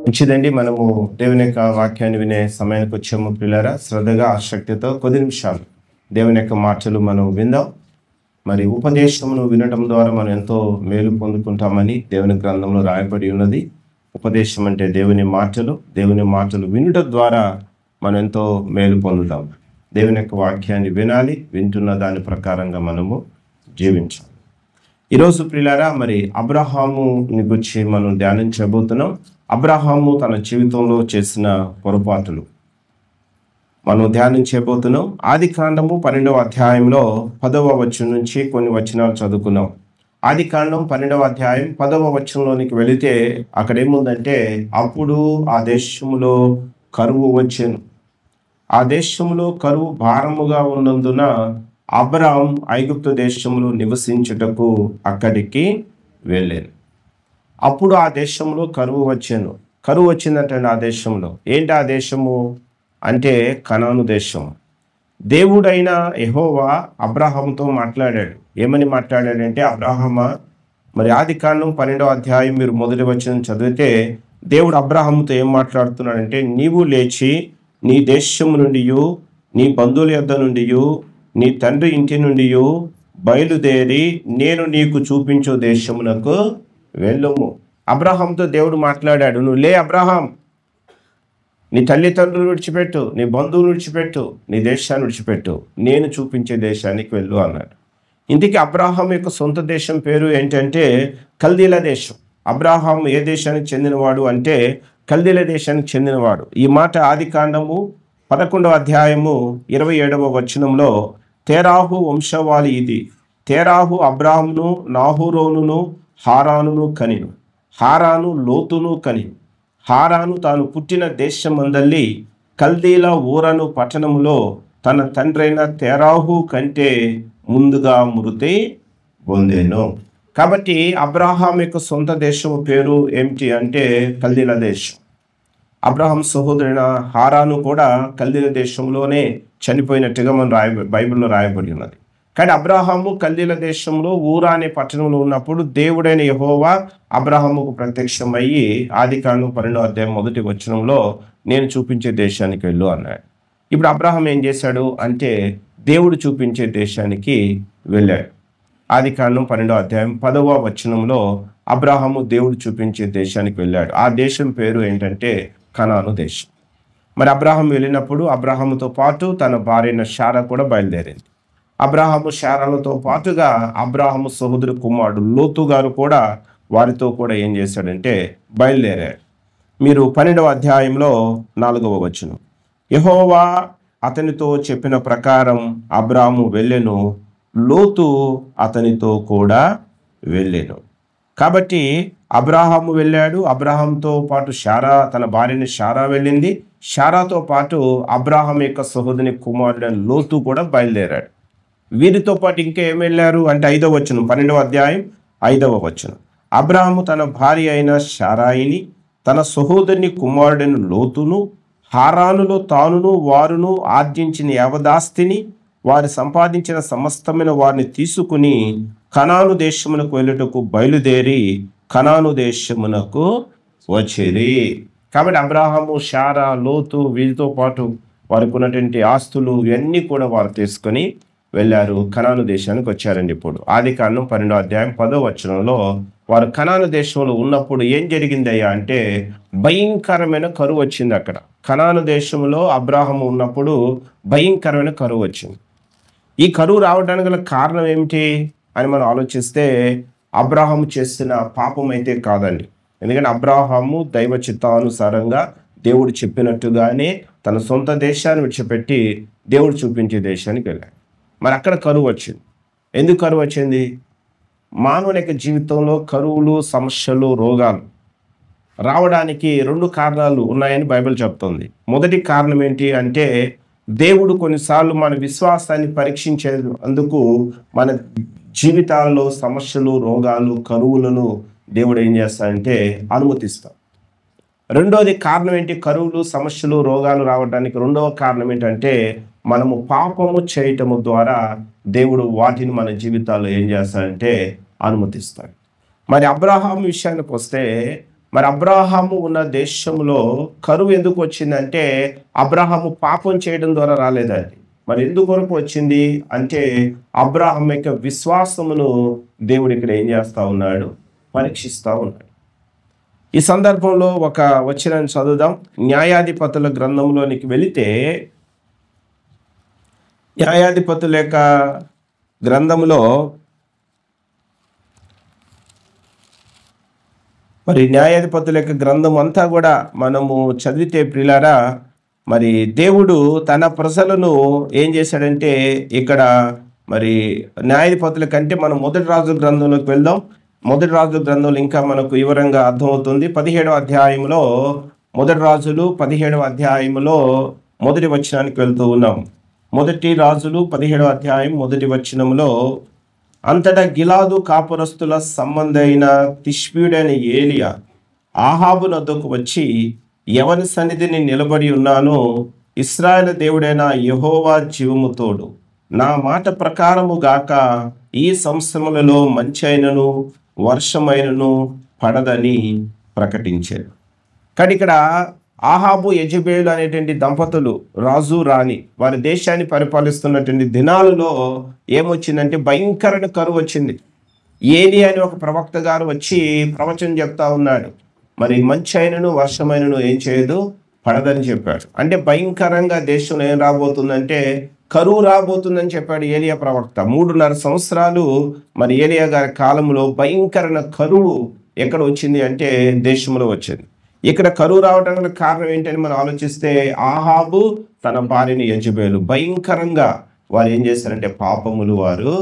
మంచిదండి. మనము దేవుని యొక్క వాక్యాన్ని వినే సమయానికి వచ్చాము పిల్లరా. శ్రద్ధగా ఆసక్తితో కొద్ది నిమిషాలు దేవుని యొక్క మాటలు మనం విందాం. మరి ఉపదేశమును వినడం ద్వారా మనం ఎంతో మేలు పొందుకుంటామని దేవుని గ్రంథంలో రాయబడి ఉన్నది. ఉపదేశం అంటే దేవుని మాటలు వినుట ద్వారా మనం ఎంతో మేలు పొందుతాం. దేవుని యొక్క వాక్యాన్ని వినాలి, వింటున్న దాని ప్రకారంగా మనము జీవించాలి. ఈరోజు ప్రియులారా, మరి అబ్రహాముని గురించి మనం ధ్యానించబోతున్నాం. అబ్రహాము తన జీవితంలో చేసిన పొరపాటులు మనం ధ్యానించబోతున్నాం. ఆదికాండము 12వ అధ్యాయంలో 10వ వచనం నుంచి కొన్ని వచనాలు చదువుకున్నాం. ఆదికాండం 12వ అధ్యాయం 10వ వచనంలోనికి వెళితే అక్కడ ఏముందంటే, అప్పుడు ఆ దేశములో కరువు వచ్చెను. ఆ దేశంలో కరువు భారముగా ఉన్నందున అబ్రాం ఐగుప్తు దేశంలో నివసించుటకు అక్కడికి వెళ్ళాను. అప్పుడు ఆ దేశంలో కరువు వచ్చాను. కరువు వచ్చిందంటే ఆ దేశంలో ఏంటి? ఆ దేశము అంటే కనాను దేశం. దేవుడైన యెహోవా అబ్రహాముతో మాట్లాడాడు. ఏమని మాట్లాడాడంటే, అబ్రహామా, మరి ఆదికాండం 12వ అధ్యాయం మీరు మొదటి వచనం చదివితే దేవుడు అబ్రహాముతో ఏం మాట్లాడుతున్నాడంటే, నీవు లేచి నీ దేశము నుండి, నీ బంధువుల యొద్ద నుండి, నీ తండ్రి ఇంటి నుండి బయలుదేరి నేను నీకు చూపించు దేశమునకు వెళ్ళము. అబ్రహాంతో దేవుడు మాట్లాడాడు, నువ్వు లే అబ్రహాం, నీ తల్లిదండ్రులు విడిచిపెట్టు, నీ బంధువులు విడిచిపెట్టు, నీ దేశాన్ని విడిచిపెట్టు, నేను చూపించే దేశానికి వెళ్ళు అన్నాడు. ఇందుకే అబ్రహాం యొక్క సొంత దేశం పేరు ఏంటంటే కల్దీల దేశం. అబ్రహాం ఏ దేశానికి చెందినవాడు అంటే కల్దీల దేశానికి చెందినవాడు. ఈ మాట ఆదికాండము 11వ అధ్యాయము 27వ వచనంలో, తేరాహు వంశవాళి ఇది. తేరాహు అబ్రాహామును, నాహోరును, హారానును కనిను. హారాను లోతును కనిను. హారాను తాను పుట్టిన దేశమందలి కల్దీల ఊరను పట్టణములో తన తండ్రైన తేరాహు కంటే ముందుగా మృతి పొందెను. కాబట్టి అబ్రహాం యొక్క సొంత దేశం పేరు ఏమిటి అంటే కల్దీల దేశం. అబ్రహాం సహోదరుడైన హారాను కూడా కల్దీల దేశంలోనే చనిపోయినట్టుగా మనం బైబిల్లో రాయబడి ఉన్నది. కానీ అబ్రహాము కల్దీల దేశంలో ఊరా అనే పట్టణంలో ఉన్నప్పుడు దేవుడైన యెహోవా అబ్రహాముకు ప్రత్యక్షమయ్యి ఆదికాండం 12వ అధ్యాయం మొదటి వచనంలో నేను చూపించే దేశానికి వెళ్ళు అన్నాడు. ఇప్పుడు అబ్రహాం ఏం చేశాడు అంటే దేవుడు చూపించే దేశానికి వెళ్ళాడు. ఆదికాండం 12వ అధ్యాయం 10వ వచనంలో అబ్రహాము దేవుడు చూపించే దేశానికి వెళ్ళాడు. ఆ దేశం పేరు ఏంటంటే కనాను దేశం. మరి అబ్రహాం వెళ్ళినప్పుడు అబ్రహాముతో పాటు తన భార్య శారా కూడా బయలుదేరింది. అబ్రహాము శారాలతో పాటుగా అబ్రహాము సహోదరు కుమారుడు లోతు గారు కూడా వారితో కూడా ఏం చేశాడంటే బయలుదేరాడు. మీరు 12వ అధ్యాయంలో 4వ వచనం, యెహోవా అతనితో చెప్పిన ప్రకారం అబ్రాము వెళ్ళెను, లోతు అతనితో కూడా వెళ్ళెను. కాబట్టి అబ్రహాము వెళ్ళాడు. అబ్రహాంతో పాటు శారా, తన భార్యని శారా వెళ్ళింది. శారాతో పాటు అబ్రహాం యొక్క సహోదరుని కుమారుడైన లోతు కూడా బయలుదేరాడు. వీరితో పాటు ఇంకా ఏం వెళ్ళారు అంటే 5వ వచనం, 12వ అధ్యాయం 5వ వచనం, అబ్రహాము తన భార్య అయిన శారాయిని, తన సహోదరుని కుమారుడైన లోతును, హారానులో తానును వారును ఆర్జించిన యావదాస్తిని, వారు సంపాదించిన సమస్తమైన వారిని తీసుకుని కనాను దేశమునకు వెళ్ళుటకు బయలుదేరి కనాను దేశమునకు వచ్చేది. కాబట్టి అబ్రహాము, శారా, లోతు వీరితో పాటు వారికి ఉన్నటువంటి ఆస్తులు ఇవన్నీ కూడా వారు తీసుకొని వెళ్ళారు, కనాను దేశానికి వచ్చారండి. ఇప్పుడు ఆదికాండం 12వ అధ్యాయం 10వ వచనంలో వారు కనాను దేశంలో ఉన్నప్పుడు ఏం జరిగిందయ్యా అంటే భయంకరమైన కరువు వచ్చింది. అక్కడ కనాను దేశంలో అబ్రహాము ఉన్నప్పుడు భయంకరమైన కరువు వచ్చింది. ఈ కరువు రావడానికి గల కారణం ఏమిటి అని మనం ఆలోచిస్తే అబ్రహాము చేసిన పాపం అయితే కాదండి. ఎందుకంటే అబ్రహాము దైవ చిత్తానుసారంగా దేవుడు చెప్పినట్టుగానే తన సొంత దేశాన్ని విడిచిపెట్టి దేవుడు చూపించే దేశానికి వెళ్ళాడు. మరి అక్కడ కరువు వచ్చింది. ఎందుకు కరువు వచ్చింది? మానవుని యొక్క జీవితంలో కరువులు, సమస్యలు, రోగాలు రావడానికి 2 కారణాలు ఉన్నాయని బైబిల్ చెప్తుంది. మొదటి కారణం ఏంటి అంటే దేవుడు కొన్నిసార్లు మన విశ్వాసాన్ని పరీక్షించేందుకు మన జీవితాల్లో సమస్యలు, రోగాలు, కరువులను దేవుడు ఏం చేస్తాడంటే అనుమతిస్తాడు. రెండోది కారణం ఏంటి? కరువులు, సమస్యలు, రోగాలు రావడానికి రెండవ కారణం ఏంటంటే మనము పాపము చేయటము ద్వారా దేవుడు వాటిని మన జీవితాల్లో ఏం చేస్తాడంటే అనుమతిస్తాడు. మరి అబ్రాహాము విషయానికి వస్తే, మరి అబ్రాహాము ఉన్న దేశంలో కరువు ఎందుకు వచ్చిందంటే అబ్రాహాము పాపం చేయడం ద్వారా రాలేదండి. మరి ఎందుకొరకు వచ్చింది అంటే అబ్రాహాము యొక్క విశ్వాసమును దేవుడు ఇక్కడ ఏం చేస్తా ఉన్నాడు, పరీక్షిస్తూ ఉన్నాడు. ఈ సందర్భంలో ఒక వచనాన్ని చదువుదాం. న్యాయాధిపతుల గ్రంథంలోనికి వెళితే, న్యాయాధిపతుల యొక్క గ్రంథంలో మరి న్యాయాధిపతుల యొక్క గ్రంథం అంతా కూడా మనము చదివితే ప్రియులారా, మరి దేవుడు తన ప్రజలను ఏం చేశాడంటే ఇక్కడ మరి న్యాయాధిపతుల కంటే మనం మొదటి రాజుల గ్రంథంలోకి వెళ్దాం. మొదటి రాజుల గ్రంథంలో ఇంకా మనకు వివరంగా అర్థమవుతుంది. 17వ అధ్యాయంలో, మొదటి రాజులు 17వ అధ్యాయంలో మొదటి వచనానికి వెళ్తూ ఉన్నాం. మొదటి రాజులు 17వ అధ్యాయం మొదటి వచనంలో, అంతటా గిలాదు కాపురస్తుల సంబంధైన తిష్బీయుడైన ఏలియా ఆహాబు నద్దకు వచ్చి, ఎవరి సన్నిధిని నిలబడి ఉన్నానో ఇశ్రాయేలు దేవుడైన యెహోవా జీవము తోడు, నా మాట ప్రకారము గాక ఈ సంవత్సరములలో మంచైనను వర్షమైనను పడదని ప్రకటించారు. కానీ ఇక్కడ ఆహాబు యెజెబెలు అనేటువంటి దంపతులు, రాజు రాణి, వారి దేశాన్ని పరిపాలిస్తున్నటువంటి దినాలలో ఏమొచ్చిందంటే భయంకరమైన కరువు వచ్చింది. ఏలియా అని ఒక ప్రవక్త గారు వచ్చి ప్రవచనం చెప్తా ఉన్నాడు. మరి మంచైనను వర్షమైనను ఏం చేయదు, పడదని చెప్పాడు. అంటే భయంకరంగా దేశంలో ఏం రాబోతుందంటే కరువు రాబోతుందని చెప్పాడు ఏలియా ప్రవక్త. 3.5 సంవత్సరాలు మరి ఏలియా గారి కాలంలో భయంకరమైన కరువు ఎక్కడ వచ్చింది అంటే దేశంలో వచ్చింది. ఇక్కడ కరువు రావడానికి కారణం ఏంటని మనం ఆలోచిస్తే, ఆహాబు తన భార్యని యెజెబెలు భయంకరంగా వారు ఏం చేశారంటే పాపములు వారు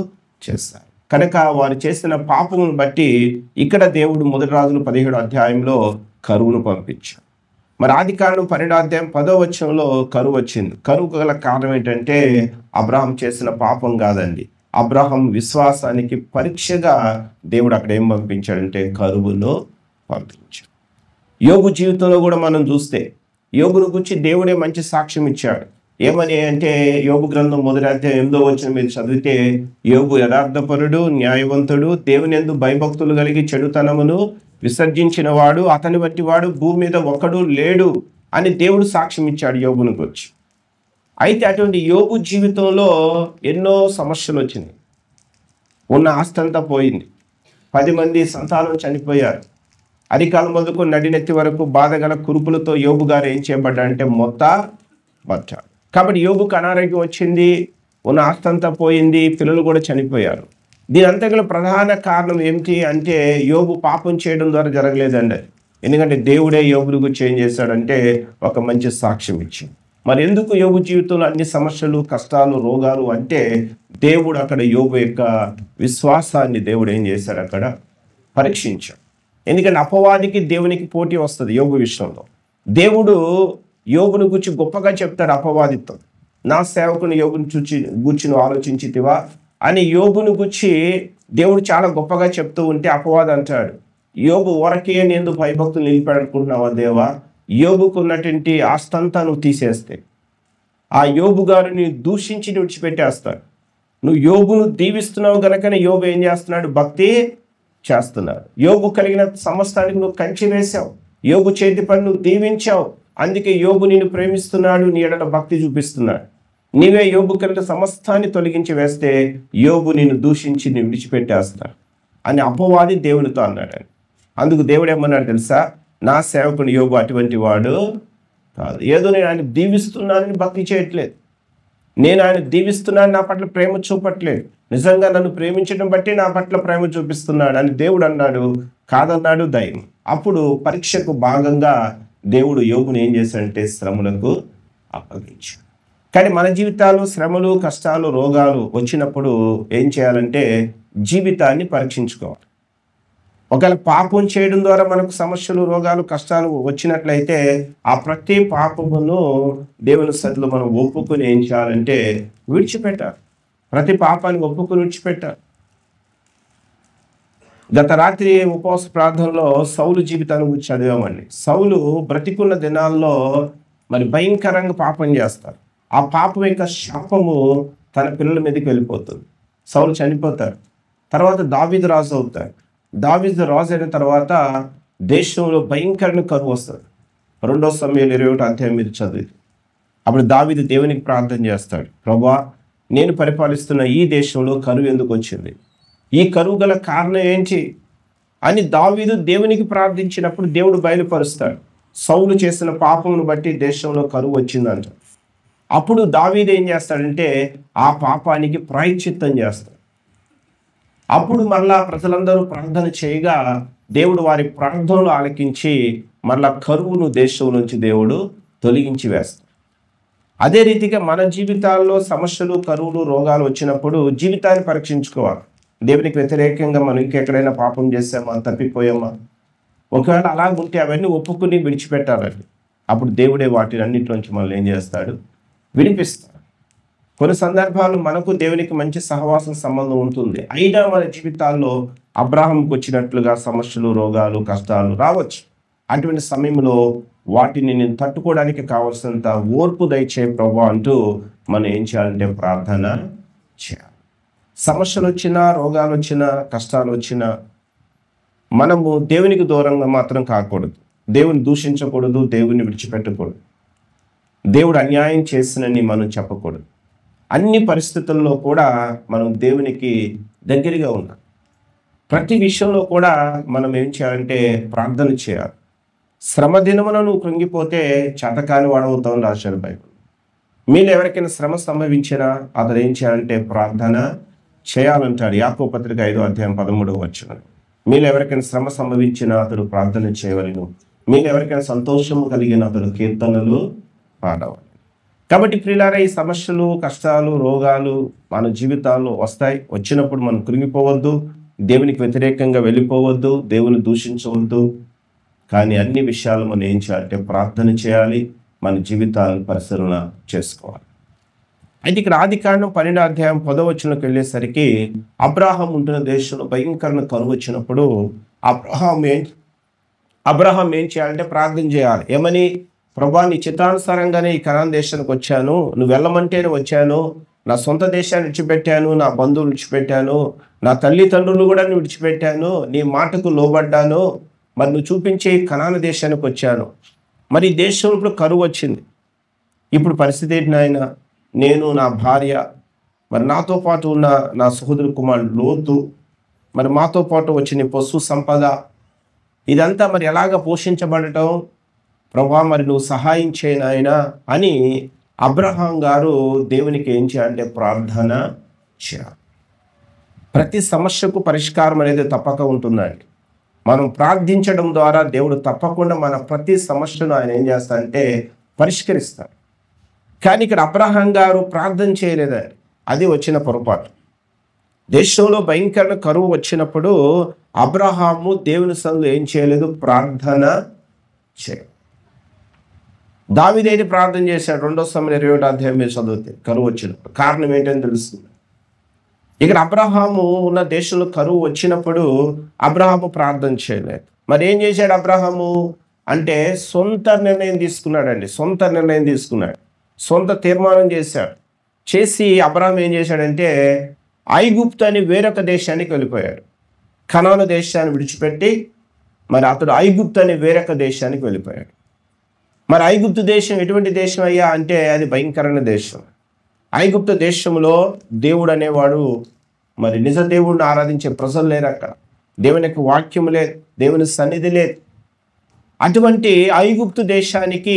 చేస్తారు. కనుక వారు చేసిన పాపమును బట్టి ఇక్కడ దేవుడు మొదటి రాజులు 17వ అధ్యాయంలో కరువును పంపించాడు. మరి ఆదికాండం 12వ అధ్యాయం 10వ వచనంలో కరువు వచ్చింది. కరువు గల కారణం ఏంటంటే అబ్రాహాం చేసిన పాపం కాదండి, అబ్రాహాం విశ్వాసానికి పరీక్షగా దేవుడు అక్కడ ఏం పంపించాడంటే కరువును పంపించాడు. యోబు జీవితంలో కూడా మనం చూస్తే యోబును గురించి దేవుడే మంచి సాక్ష్యం ఇచ్చాడు. ఏమని అంటే యోబు గ్రంథం మొదటి అధ్యాయం 8వ వచనం మీరు చదివితే, యోబు యథార్థపరుడు, న్యాయవంతుడు, దేవుని యందు భయభక్తులు కలిగి చెడుతనమును విసర్జించిన వాడు, అతని వంటి వాడు భూమి మీద ఒకడు లేడు అని దేవుడు సాక్ష్యం ఇచ్చాడు యోబును గురించి. అయితే అటువంటి యోబు జీవితంలో ఎన్నో సమస్యలు వచ్చినాయి. ఉన్న ఆస్తి అంతా పోయింది. 10 మంది సంతానం చనిపోయారు. అరికాలం మొదలుకు నడినెత్తి వరకు బాధగల కురుపులతో యోబు గారు ఏం చేయబడ్డాడంటే మొత్తాడు. కాబట్టి యోబుకు అనారోగ్యం వచ్చింది, ఉన్న ఆస్తి అంతా పోయింది, పిల్లలు కూడా చనిపోయారు. దీని అంతగా ప్రధాన కారణం ఏమిటి అంటే యోబు పాపం చేయడం ద్వారా జరగలేదండి. ఎందుకంటే దేవుడే యోబును గురించి ఏం చేశాడంటే ఒక మంచి సాక్ష్యం ఇచ్చింది. మరి ఎందుకు యోబు జీవితంలో అన్ని సమస్యలు, కష్టాలు, రోగాలు అంటే దేవుడు అక్కడ యోబు యొక్క విశ్వాసాన్ని దేవుడు ఏం చేశాడు, అక్కడ పరీక్షించాడు. ఎందుకంటే అపవాదికి దేవునికి పోటీ వస్తుంది యోబు విషయంలో. దేవుడు యోబును గురించి గొప్పగా చెప్తాడు అపవాదితో, నా సేవకుని యోబును గూర్చి నువ్వు ఆలోచించితివా అని యోబును గురించి దేవుడు చాలా గొప్పగా చెప్తూ ఉంటే అపవాది అంటాడు, యోబు వరకే నేను భయభక్తులు నిలిపాడు అనుకుంటున్నావా దేవా, యోబుకు ఉన్నటువంటి ఆస్తంతా నువ్వు తీసేస్తే ఆ యోబు గారిని దూషించి విడిచిపెట్టేస్తాడు. నువ్వు యోబును దీవిస్తున్నావు గనకనే యోబు ఏం చేస్తున్నాడు, భక్తి చేస్తున్నాడు. యోబు కలిగిన సమస్తానికి నువ్వు కంచి వేశావు, యోబు చేతి పని నువ్వు దీవించావు, అందుకే యోబు నిన్ను ప్రేమిస్తున్నాడు, నీ ఎడల భక్తి చూపిస్తున్నాడు. నీవే యోబు కలిగిన సమస్తాన్ని తొలగించి వేస్తే యోబు నిన్ను దూషించి నీ విడిచిపెట్టేస్తాడు అని అపవాది దేవునితో అన్నాడు. అందుకు దేవుడు ఏమన్నాడు తెలుసా, నా సేవకుని యోబు అటువంటి వాడు కాదు. ఏదో నేను ఆయన దీవిస్తున్నానని భక్తి చేయట్లేదు, నేను ఆయన దీవిస్తున్నాను, నా పట్ల ప్రేమ చూపట్లేదు, నిజంగా నన్ను ప్రేమించడం బట్టి నా పట్ల ప్రేమ చూపిస్తున్నాడు అని దేవుడు అన్నాడు. కాదన్నాడు దైవం. అప్పుడు పరీక్షకు భాగంగా దేవుడు యోబుని ఏం చేశాడంటే శ్రమలకు అప్పగించాడు. కానీ మన జీవితాలు శ్రమలు, కష్టాలు, రోగాలు వచ్చినప్పుడు ఏం చేయాలంటే జీవితాన్ని పరీక్షించుకోవాలి. ఒకవేళ పాపం చేయడం ద్వారా మనకు సమస్యలు, రోగాలు, కష్టాలు వచ్చినట్లయితే ఆ ప్రతి పాపమును దేవుని సన్నిధిలో మనం ఒప్పుకొని ఏం చేయాలంటే విడిచిపెట్టాలి. ప్రతి పాపాన్ని ఒప్పుకొని విడిచిపెట్టాలి. గత రాత్రి ఉపవాస ప్రార్థనలో సౌలు జీవితాన్ని గురించి చదివామండి. సౌలు బ్రతికున్న దినాల్లో మరి భయంకరంగా పాపం చేస్తారు. ఆ పాపం యొక్క శాపము తన పిల్లల మీదకి వెళ్ళిపోతుంది. సౌలు చనిపోతాడు. తర్వాత దావీదు రాజు అవుతాడు. దావీదు రాజు అయిన తర్వాత దేశంలో భయంకరమైన కరువు వస్తుంది. 2 సమూయేలు 21 అధ్యాయం మీద చదివి అప్పుడు దావీదు దేవునికి ప్రార్థన చేస్తాడు, ప్రభువా, నేను పరిపాలిస్తున్న ఈ దేశంలో కరువు ఎందుకు వచ్చింది? ఈ కరువు గల కారణం ఏంటి అని దావీదు దేవునికి ప్రార్థించినప్పుడు దేవుడు బయలుపరుస్తాడు. సౌలు చేసిన పాపమును బట్టి దేశంలో కరువు వచ్చిందంట. అప్పుడు దావీదు ఏం చేస్తాడంటే ఆ పాపానికి ప్రాయశ్చిత్తం చేస్తాడు. అప్పుడు మరలా ప్రజలందరూ ప్రార్థన చేయగా దేవుడు వారి ప్రార్థనలు ఆలకించి మరలా కరువును దేశం నుంచి దేవుడు తొలగించి వేస్తాడు. అదే రీతిగా మన జీవితాల్లో సమస్యలు, కరువులు, రోగాలు వచ్చినప్పుడు జీవితాన్ని పరీక్షించుకోవాలి. దేవునికి వ్యతిరేకంగా మనం ఇంకెక్కడైనా పాపం చేసామా, తప్పిపోయామా? ఒకవేళ అలాగుంటే అవన్నీ ఒప్పుకుని విడిచిపెట్టాలండి. అప్పుడు దేవుడే వాటిని అన్నింటిలోంచి మనల్ని ఏం చేస్తాడు? విడిపిస్తాడు. కొన్ని సందర్భాలు మనకు దేవునికి మంచి సహవాసం సంబంధం ఉంటుంది. అయినా మన జీవితాల్లో అబ్రాహాంకు వచ్చినట్లుగా సమస్యలు, రోగాలు, కష్టాలు రావచ్చు. అటువంటి సమయంలో వాటిని నేను తట్టుకోవడానికి కావాల్సినంత ఓర్పు దయచే ప్రభువా అంటూ మనం ఏం చేయాలంటే ప్రార్థన చేయాలి. సమస్యలు వచ్చినా, రోగాలు వచ్చినా, కష్టాలు వచ్చినా మనము దేవునికి దూరంగా మాత్రం కాకూడదు. దేవుని దూషించకూడదు, దేవుని విడిచిపెట్టకూడదు. దేవుడు అన్యాయం చేసినని మనం చెప్పకూడదు. అన్ని పరిస్థితుల్లో కూడా మనం దేవునికి దగ్గరగా ఉన్నాం. ప్రతి విషయంలో కూడా మనం ఏం చేయాలంటే ప్రార్థన చేయాలి. శ్రమ దినమున నువ్వు కృంగిపోతే చేతకాని వాడవుతావు రాశాడు బైబిల్. మీరు ఎవరికైనా శ్రమ సంభవించినా అతను ఏం చేయాలంటే ప్రార్థన చేయాలంటాడు. యాకోబు పత్రిక 5వ అధ్యాయం 13వ వచనం. మీరు ఎవరికైనా శ్రమ సంభవించినా అతడు ప్రార్థన చేయవలెను. మీరు ఎవరికైనా సంతోషము కలిగిన అతడు కీర్తనలు పాడవాలి. కాబట్టి ప్రియులారా, ఈ సమస్యలు, కష్టాలు, రోగాలు మన జీవితాల్లో వస్తాయి. వచ్చినప్పుడు మనం కృంగిపోవద్దు, దేవునికి వ్యతిరేకంగా వెళ్ళిపోవద్దు, దేవుని దూషించవద్దు. కానీ అన్ని విషయాలు మనం ఏం చేయాలంటే ప్రార్థన చేయాలి, మన జీవితాలను పరిశీలన చేసుకోవాలి. అయితే ఇక్కడ ఆదికాండం 12వ అధ్యాయం 10వ వచనంలోకి వెళ్ళేసరికి అబ్రాహాం ఉంటున్న దేశంలో భయంకరమైన కరువు వచ్చినప్పుడు అబ్రాహాం ఏం చేయాలంటే ప్రార్థన చేయాలి. ఏమని? ప్రభువా, నీ చిత్తానుసారంగానే ఈ కనాన్ దేశానికి వచ్చాను, నువ్వు వెళ్ళమంటేనే వచ్చాను, నా సొంత దేశాన్ని విడిచిపెట్టాను, నా బంధువులు విడిచిపెట్టాను, నా తల్లిదండ్రులు కూడా విడిచిపెట్టాను, నీ మాటకు లోబడ్డాను, మరి నువ్వు చూపించే కనాను దేశానికి వచ్చాను. మరి ఈ దేశంలో ఇప్పుడు కరువు వచ్చింది. ఇప్పుడు పరిస్థితి ఏంటి నాయన? నేను, నా భార్య, మరి నాతో పాటు ఉన్న నా సహోదరు కుమారుడు లోతు, మరి మాతో పాటు వచ్చిన పశు సంపద, ఇదంతా మరి ఎలాగ పోషించబడటం? ప్రభువా, మరి నువ్వు సహాయం చేయి నాయనా అని అబ్రహాం గారు దేవునికి ఏం చేయాలంటే ప్రార్థన చేయాలి. ప్రతి సమస్యకు పరిష్కారం అనేది తప్పక ఉంటుందండి. మనం ప్రార్థించడం ద్వారా దేవుడు తప్పకుండా మన ప్రతి సమస్యను ఆయన ఏం చేస్తాడంటే పరిష్కరిస్తాడు. కానీ ఇక్కడ అబ్రహాం గారు ప్రార్థన చేయలేదండి. అది వచ్చిన పొరపాటు. దేశంలో భయంకర కరువు వచ్చినప్పుడు అబ్రహాము దేవుని సన్నిధిలో ఏం చేయలేదు? ప్రార్థన చేయలేదు. దావీదు ప్రార్థన చేశాడు. 2 సమూయేలు 21వ అధ్యాయం మీద చదివితే కరువు వచ్చినప్పుడు కారణం ఏంటని తెలుస్తుంది. ఇక్కడ అబ్రహాము ఉన్న దేశంలో కరువు వచ్చినప్పుడు అబ్రహాము ప్రార్థన చేయలేదు. మరి ఏం చేశాడు అబ్రహాము అంటే సొంత నిర్ణయం తీసుకున్నాడండి. సొంత తీర్మానం చేశాడు. చేసి అబ్రహాం ఏం చేశాడంటే ఐగుప్తు అని వేరొక దేశానికి వెళ్ళిపోయాడు. కనాను దేశాన్ని విడిచిపెట్టి మరి అతడు ఐగుప్తు అని వేరొక దేశానికి వెళ్ళిపోయాడు. మరి ఐగుప్తు దేశం ఎటువంటి దేశం అయ్యా అంటే అది భయంకరమైన దేశం. ఐగుప్తు దేశంలో దేవుడు అనేవాడు, మరి నిజ దేవుడిని ఆరాధించే ప్రజలు లేరు. అక్కడ దేవుని యొక్క వాక్యం లేదు, దేవుని సన్నిధి లేదు. అటువంటి ఐగుప్తు దేశానికి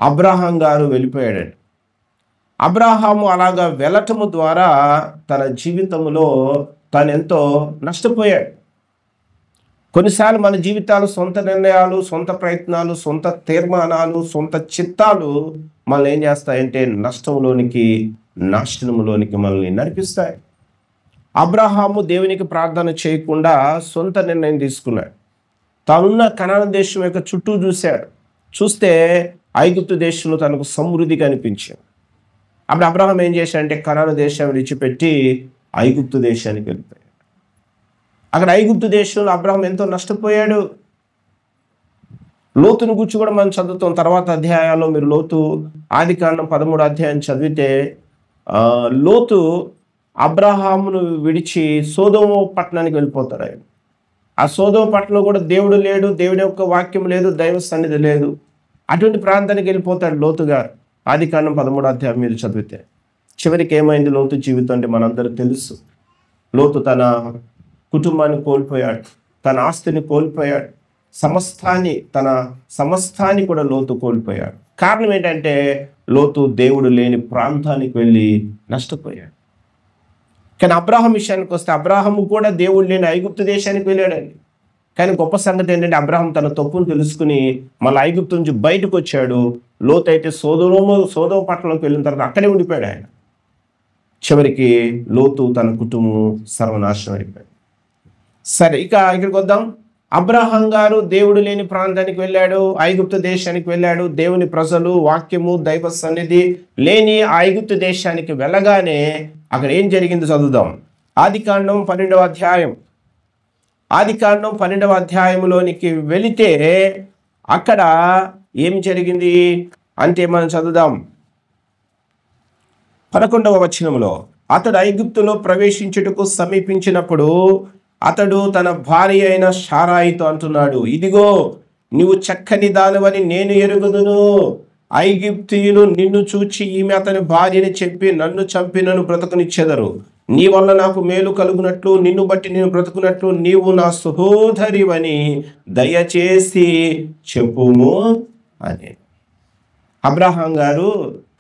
అబ్రహాం గారు వెళ్ళిపోయాడండి. అబ్రహాము అలాగా వెళ్ళటము ద్వారా తన జీవితంలో తను ఎంతో నష్టపోయాడు. కొన్నిసార్లు మన జీవితాలు, సొంత నిర్ణయాలు, సొంత ప్రయత్నాలు, సొంత తీర్మానాలు, సొంత చిత్తాలు మనల్ని ఏం చేస్తాయంటే నష్టంలోనికి, నాశనంలోనికి మనల్ని నడిపిస్తాయి. అబ్రహాము దేవునికి ప్రార్థన చేయకుండా సొంత నిర్ణయం తీసుకున్నాడు. తానున్న కనాను దేశం యొక్క చుట్టూ చూస్తే ఐగుప్తు దేశంలో తనకు సమృద్ధి కనిపించింది. అప్పుడు అబ్రహాం ఏం చేశాడంటే కనాను దేశాన్ని విడిచిపెట్టి ఐగుప్తు దేశానికి వెళ్ళిపోయాడు. అక్కడ ఐగుప్తు దేశంలో అబ్రహాం ఎంతో నష్టపోయాడు. లోతును గురించి కూడా మనం చదువుతాం. తర్వాత అధ్యాయాల్లో మీరు లోతు ఆదికాండం 13వ అధ్యాయం చదివితే లోతు అబ్రహామును విడిచి సోదోమ పట్టణానికి వెళ్ళిపోతాడు. ఆయన ఆ సోదోమ పట్టణంలో కూడా దేవుడు లేడు, దేవుడి యొక్క వాక్యం లేదు, దైవ సన్నిధి లేదు. అటువంటి ప్రాంతానికి వెళ్ళిపోతాడు లోతు గారు. ఆదికాండం 13వ అధ్యాయం మీరు చదివితే చివరికి ఏమైంది లోతు జీవితం అంటే మనందరూ తెలుసు. లోతు తన కుటుంబాన్ని కోల్పోయాడు, తన ఆస్తిని కోల్పోయాడు, తన సమస్తాన్ని కూడా లోతు కోల్పోయాడు. కారణం ఏంటంటే లోతు దేవుడు లేని ప్రాంతానికి వెళ్ళి నష్టపోయాడు. కానీ అబ్రాహాం విషయానికి వస్తే అబ్రాహాము కూడా దేవుడు లేని ఐగుప్తు దేశానికి వెళ్ళాడండి. కానీ గొప్ప సంగతి ఏంటంటే అబ్రాహాం తన తప్పును తెలుసుకుని మళ్ళీ ఐగుప్తు నుంచి బయటకు వచ్చాడు. లోతు అయితే సోదోమ పట్టణంలోకి వెళ్ళిన తర్వాత అక్కడే ఉండిపోయాడు ఆయన. చివరికి లోతు తన కుటుంబం సర్వనాశనం అయిపోయాడు. సరే, ఇక్కడికి వద్దాం. అబ్రహాం గారు దేవుడు లేని ప్రాంతానికి వెళ్ళాడు, ఐగుప్తు దేశానికి వెళ్ళాడు. దేవుని ప్రజలు, వాక్యము, దైవ సన్నిధి లేని ఐగుప్తు దేశానికి వెళ్ళగానే అక్కడ ఏం జరిగిందో చదువుదాం. ఆదికాండం 12వ అధ్యాయం. ఆదికాండం 12వ అధ్యాయంలోనికి వెళితే అక్కడ ఏం జరిగింది అంటే మనం చదువుదాం. 11వ వచనంలో అతడు ఐగుప్తులో ప్రవేశించుటకు సమీపించినప్పుడు అతడు తన భార్య అయిన షారాయితో అంటున్నాడు, ఇదిగో నీవు చక్కని దానివని నేను ఎరుగుదును. ఐగుప్తీయులు నిన్ను చూచి ఈమె అతని భార్యని చెప్పి నన్ను చంపి నన్ను బ్రతకనిచ్చెదరు. నీ వల్ల నాకు మేలు కలుగునట్లు, నిన్ను బట్టి నేను బ్రతుకున్నట్లు నీవు నా సహోదరివని దయచేసి చెప్పుము అని. అబ్రహాం గారు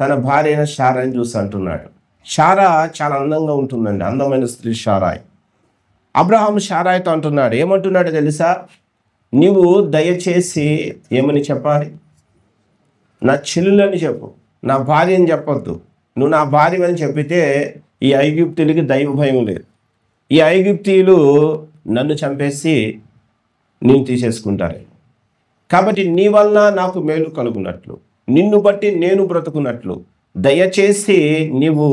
తన భార్య అయిన షారాని చూసి అంటున్నాడు. షారా చాలా అందంగా ఉంటుందండి, అందమైన స్త్రీ షారాయి. అబ్రహాం షారాయితో అంటున్నాడు, ఏమంటున్నాడు తెలుసా? నీవు దయచేసి ఏమని చెప్పాలి? నా చెల్లులని చెప్పు, నా భార్య అని చెప్పొద్దు. నువ్వు నా భార్య అని చెప్పితే ఈ ఐగుప్తీయులకి దైవ భయం లేదు. ఈ ఐగుప్తీయులు నన్ను చంపేసి నేను తీసేసుకుంటారు. కాబట్టి నీ వల్ల నాకు మేలు కలుగునట్లు, నిన్ను బట్టి నేను బ్రతుకున్నట్లు దయచేసి నీవు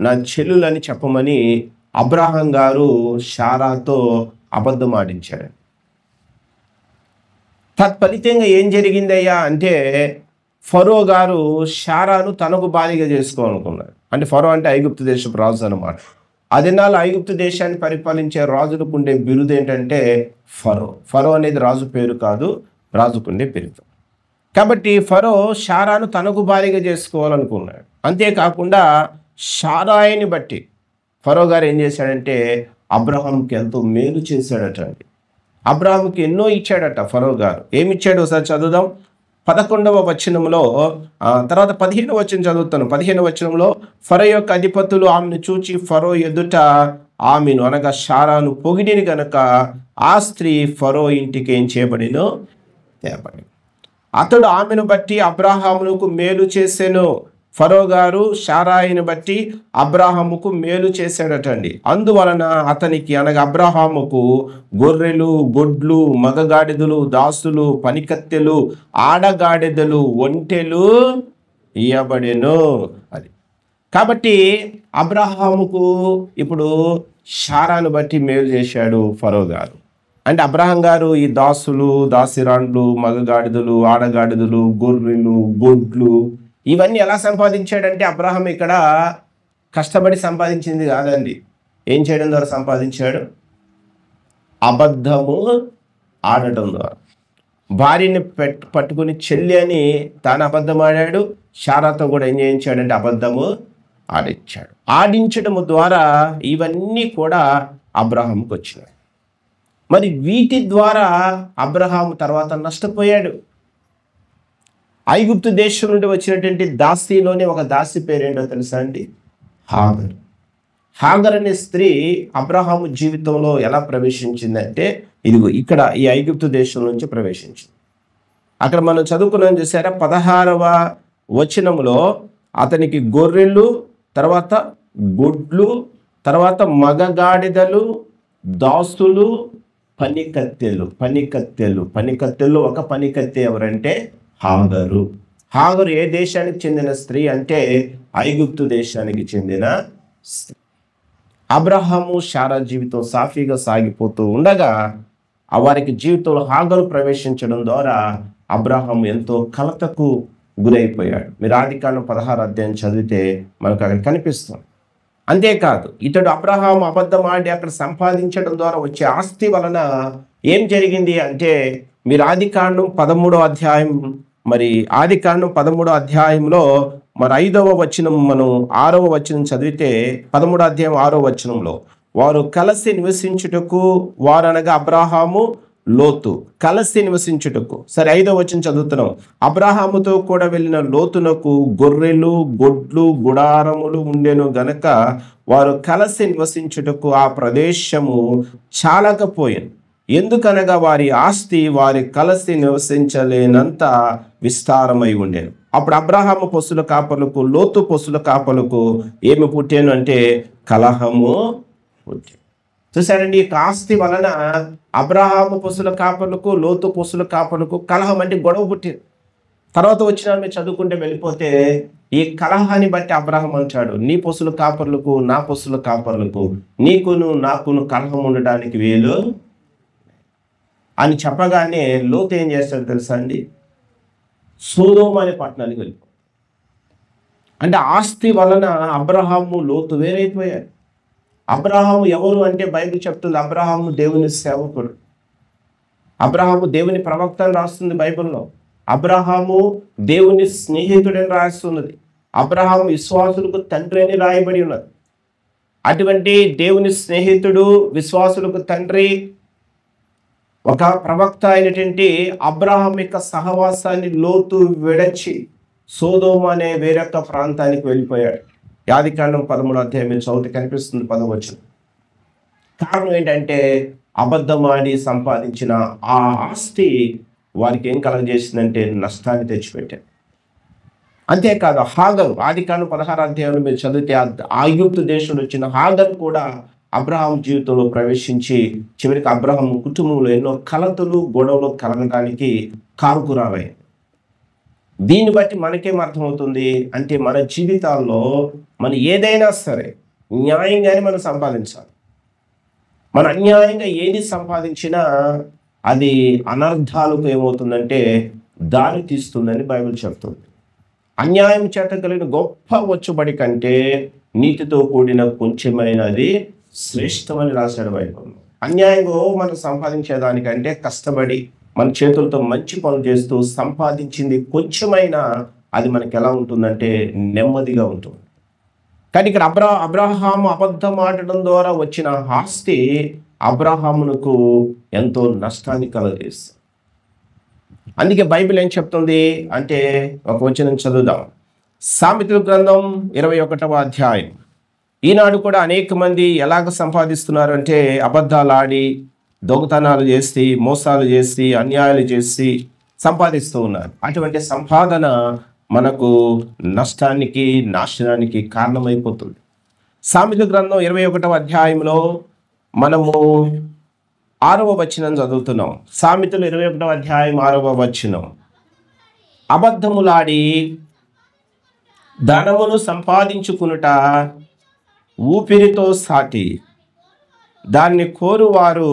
నా చెల్లులని చెప్పమని అబ్రహాం గారు షారాతో అబద్ధం ఆడించాడు. తత్ఫలితంగా ఏం జరిగిందయ్యా అంటే ఫరో గారు షారాను తనకు భార్యగా చేసుకోవాలనుకున్నాడు. అంటే ఫరో అంటే ఐగుప్తు దేశపు రాజు అన్నమాట. అదినాలు ఐగుప్తు దేశాన్ని పరిపాలించే రాజులకు ఉండే బిరుదు ఏంటంటే ఫరో. ఫరో అనేది రాజు పేరు కాదు, రాజుకుండే బిరుదు. కాబట్టి ఫరో షారాను తనకు భార్యగా చేసుకోవాలనుకున్నాడు. అంతేకాకుండా షారాయిని బట్టి ఫరో గారు ఏం చేశాడంటే అబ్రహాంకి ఎంతో మేలు చేశాడట అండి. అబ్రహాంకి ఎన్నో ఇచ్చాడట ఫరో గారు. ఏమిచ్చాడు ఒకసారి చదువుదాం. 11వ వచనంలో తర్వాత 15వ వచనం చదువుతాను. 15వ వచనంలో ఫరో యొక్క అధిపతులు ఆమెను చూచి ఫరో ఎదుట ఆమెను అనగా షారాను పొగిడిని గనక ఆ స్త్రీ ఫరో ఇంటికి ఏం చేయబడినో తేబడి. అతడు ఆమెను బట్టి అబ్రహామునకు మేలు చేసెను. ఫరో గారు షారాయిని బట్టి అబ్రహాముకు మేలు చేశాడటండి. అందువలన అతనికి అనగా అబ్రహాముకు గొర్రెలు, గొడ్లు, మగగాడిదలు, దాసులు, పనికత్తెలు, ఆడగాడిదలు, ఒంటెలు ఇయ్యబడెను. అది కాబట్టి అబ్రహాముకు ఇప్పుడు షారాను బట్టి మేలు చేశాడు ఫరో గారు. అంటే అబ్రహాం గారు ఈ దాసులు, దాసిరాండ్లు, మగగాడిదలు, ఆడగాడిదలు, గొర్రెలు, గొడ్లు ఇవన్నీ ఎలా సంపాదించాడంటే అబ్రహాం ఇక్కడ కష్టపడి సంపాదించింది కాదండి. ఏం చేయడం ద్వారా సంపాదించాడు? అబద్ధము ఆడటం ద్వారా. భార్యని పట్టుకుని చెల్లి అని తాను అబద్ధం ఆడాడు. షారాతో కూడా ఏం చేయించాడంటే అబద్ధము ఆడించాడు. ఆడించడము ద్వారా ఇవన్నీ కూడా అబ్రహాంకి వచ్చినాయి. మరి వీటి ద్వారా అబ్రహాం తర్వాత నష్టపోయాడు. ఐగుప్తు దేశం నుండి వచ్చినటువంటి దాసిలోనే ఒక దాసి పేరేంటో తెలుసా అండి? హాగర్. హాగర్ అనే స్త్రీ అబ్రహాము జీవితంలో ఎలా ప్రవేశించిందంటే ఇదిగో ఇక్కడ ఈ ఐగుప్తు దేశం నుంచి ప్రవేశించింది. అక్కడ మనం చదువుకున్నాం చూసారా, 16వ వచనంలో అతనికి గొర్రెలు, తర్వాత గొడ్లు, తర్వాత మగగాడిదలు, దాసులు, పనికత్తెలు. ఒక పనికత్తె ఎవరంటే హాగరు. హాగరు ఏ దేశానికి చెందిన స్త్రీ అంటే ఐగుప్తు దేశానికి చెందిన స్త్రీ. అబ్రహాము షారా జీవితం సాఫీగా సాగిపోతూ ఉండగా వారికి జీవితంలో హాగరు ప్రవేశించడం ద్వారా అబ్రహాము ఎంతో కలతకు గురైపోయాడు. మీరు ఆదికాండం 16 అధ్యాయం చదివితే మనకు అక్కడ కనిపిస్తుంది. అంతేకాదు, ఇతడు అబ్రహాము అబద్ధం ఆడి అక్కడ సంపాదించడం ద్వారా వచ్చే ఆస్తి వలన ఏం జరిగింది అంటే, మీరు ఆదికాండం 13వ అధ్యాయం, ఆదికాండం 13వ అధ్యాయంలో 5వ వచనం, మనం 6వ వచనం చదివితే 13వ అధ్యాయం 6వ వచనంలో, వారు కలిసి నివసించుటకు, వారనగా అబ్రహాము లోతు కలిసి నివసించుటకు. సరే, 5వ వచనం చదువుతున్నాం. అబ్రహాముతో కూడా వెళ్ళిన లోతునకు గొర్రెలు, గొడ్లు, గుడారములు ఉండెను గనక వారు కలిసి నివసించుటకు ఆ ప్రదేశము చాలకపోయింది. ఎందుకనగా వారి ఆస్తి వారి కలిసి నివసించలేనంత విస్తారమై ఉండేను. అప్పుడు అబ్రహాము పశువుల కాపరులకు, లోతు పశువుల కాపరులకు ఏమి పుట్టాను అంటే కలహము పుట్టాను. చూసారండి, ఈ ఆస్తి వలన అబ్రహాము పశువుల కాపరులకు, లోతు పశువుల కాపరులకు కలహం అంటే గొడవ పుట్టింది. తర్వాత వచ్చిన మీరు చదువుకుంటే వెళ్ళిపోతే, ఈ కలహాన్ని బట్టి అబ్రహాం అంటాడు, నీ పశువుల కాపరులకు, నా పశువుల కాపరులకు, నీకును నాకును కలహం ఉండడానికి వీలు అని చెప్పగానే లోతు ఏం చేస్తాడు తెలుసా అండి? సొదొమ అనే పట్టణానికి వెళ్ళిపోయాడు. అంటే ఆస్తి వలన అబ్రహాము, లోతు వేరైపోయాడు. అబ్రహాము ఎవరు అంటే బైబిల్ చెప్తుంది, అబ్రహాము దేవుని సేవకుడు. అబ్రహాము దేవుని ప్రవక్త అని రాస్తుంది బైబిల్లో. అబ్రహాము దేవుని స్నేహితుడని రాస్తున్నది. అబ్రహాము విశ్వాసులకు తండ్రి అని రాయబడి ఉన్నది. అటువంటి దేవుని స్నేహితుడు, విశ్వాసులకు తండ్రి, ఒక ప్రవక్త అయినటువంటి అబ్రహాం యొక్క సహవాసాన్ని లోతు విడచి సొదొమ అనే వేరొక ప్రాంతానికి వెళ్ళిపోయాడు. ఆదికాండం 13వ అధ్యాయం చదివితే కనిపిస్తుంది 10వ వచనం. కారణం ఏంటంటే, అబద్ధమాడి సంపాదించిన ఆ ఆస్తి వారికి ఏం కలగజేసిందంటే నష్టాన్ని తెచ్చిపెట్టారు. అంతేకాదు, హాగరు, ఆదికాండం 16వ అధ్యాయంలో మీరు చదివితే ఐగుప్తు దేశంలో వచ్చిన హాగరు కూడా అబ్రహాం జీవితంలో ప్రవేశించి చివరికి అబ్రహాం కుటుంబంలో ఎన్నో కలతలు, గొడవలు కలగడానికి కారుకురాలయ్యాయి. దీన్ని బట్టి మనకేం అర్థమవుతుంది అంటే, మన జీవితాల్లో మనం ఏదైనా సరే న్యాయంగానే మనం సంపాదించాలి. మన అన్యాయంగా ఏది సంపాదించినా అది అనర్థాలకు ఏమవుతుందంటే దారి తీస్తుందని బైబిల్ చెప్తుంది. అన్యాయం చేత కలిగిన గొప్ప వచ్చుబడి కంటే నీతితో కూడిన కొంచెమైనది శ్రేష్టమని రాశాడు బైబిల్. అన్యాయంగా మనం సంపాదించేదానికంటే కష్టపడి మన చేతులతో మంచి పనులు చేస్తూ సంపాదించింది కొంచెమైనా అది మనకి ఎలా ఉంటుందంటే నెమ్మదిగా ఉంటుంది. కానీ ఇక్కడ అబ్రహాము అబద్ధం ఆడడం ద్వారా వచ్చిన ఆస్తి అబ్రహామునకు ఎంతో నష్టాన్ని కలుగజేస్తుంది. అందుకే బైబిల్ ఏం చెప్తుంది అంటే, ఒక వచనం చదువుదాం. సామెతల గ్రంథం 21వ అధ్యాయం. ఈనాడు కూడా అనేక మంది ఎలాగ సంపాదిస్తున్నారు అంటే, అబద్ధాలు ఆడి, దొంగతనాలు చేసి, మోసాలు చేసి, అన్యాయాలు చేసి సంపాదిస్తూ ఉన్నారు. అటువంటి సంపాదన మనకు నష్టానికి, నాశనానికి కారణమైపోతుంది. సామెతల గ్రంథం 21వ అధ్యాయంలో మనము 6వ వచనం చదువుతున్నాం. సామెతలు 21వ అధ్యాయం 6వ వచనం. అబద్ధములాడి ధనమును సంపాదించుకునుట ఊపిరితో సాటి, దాన్ని కోరువారు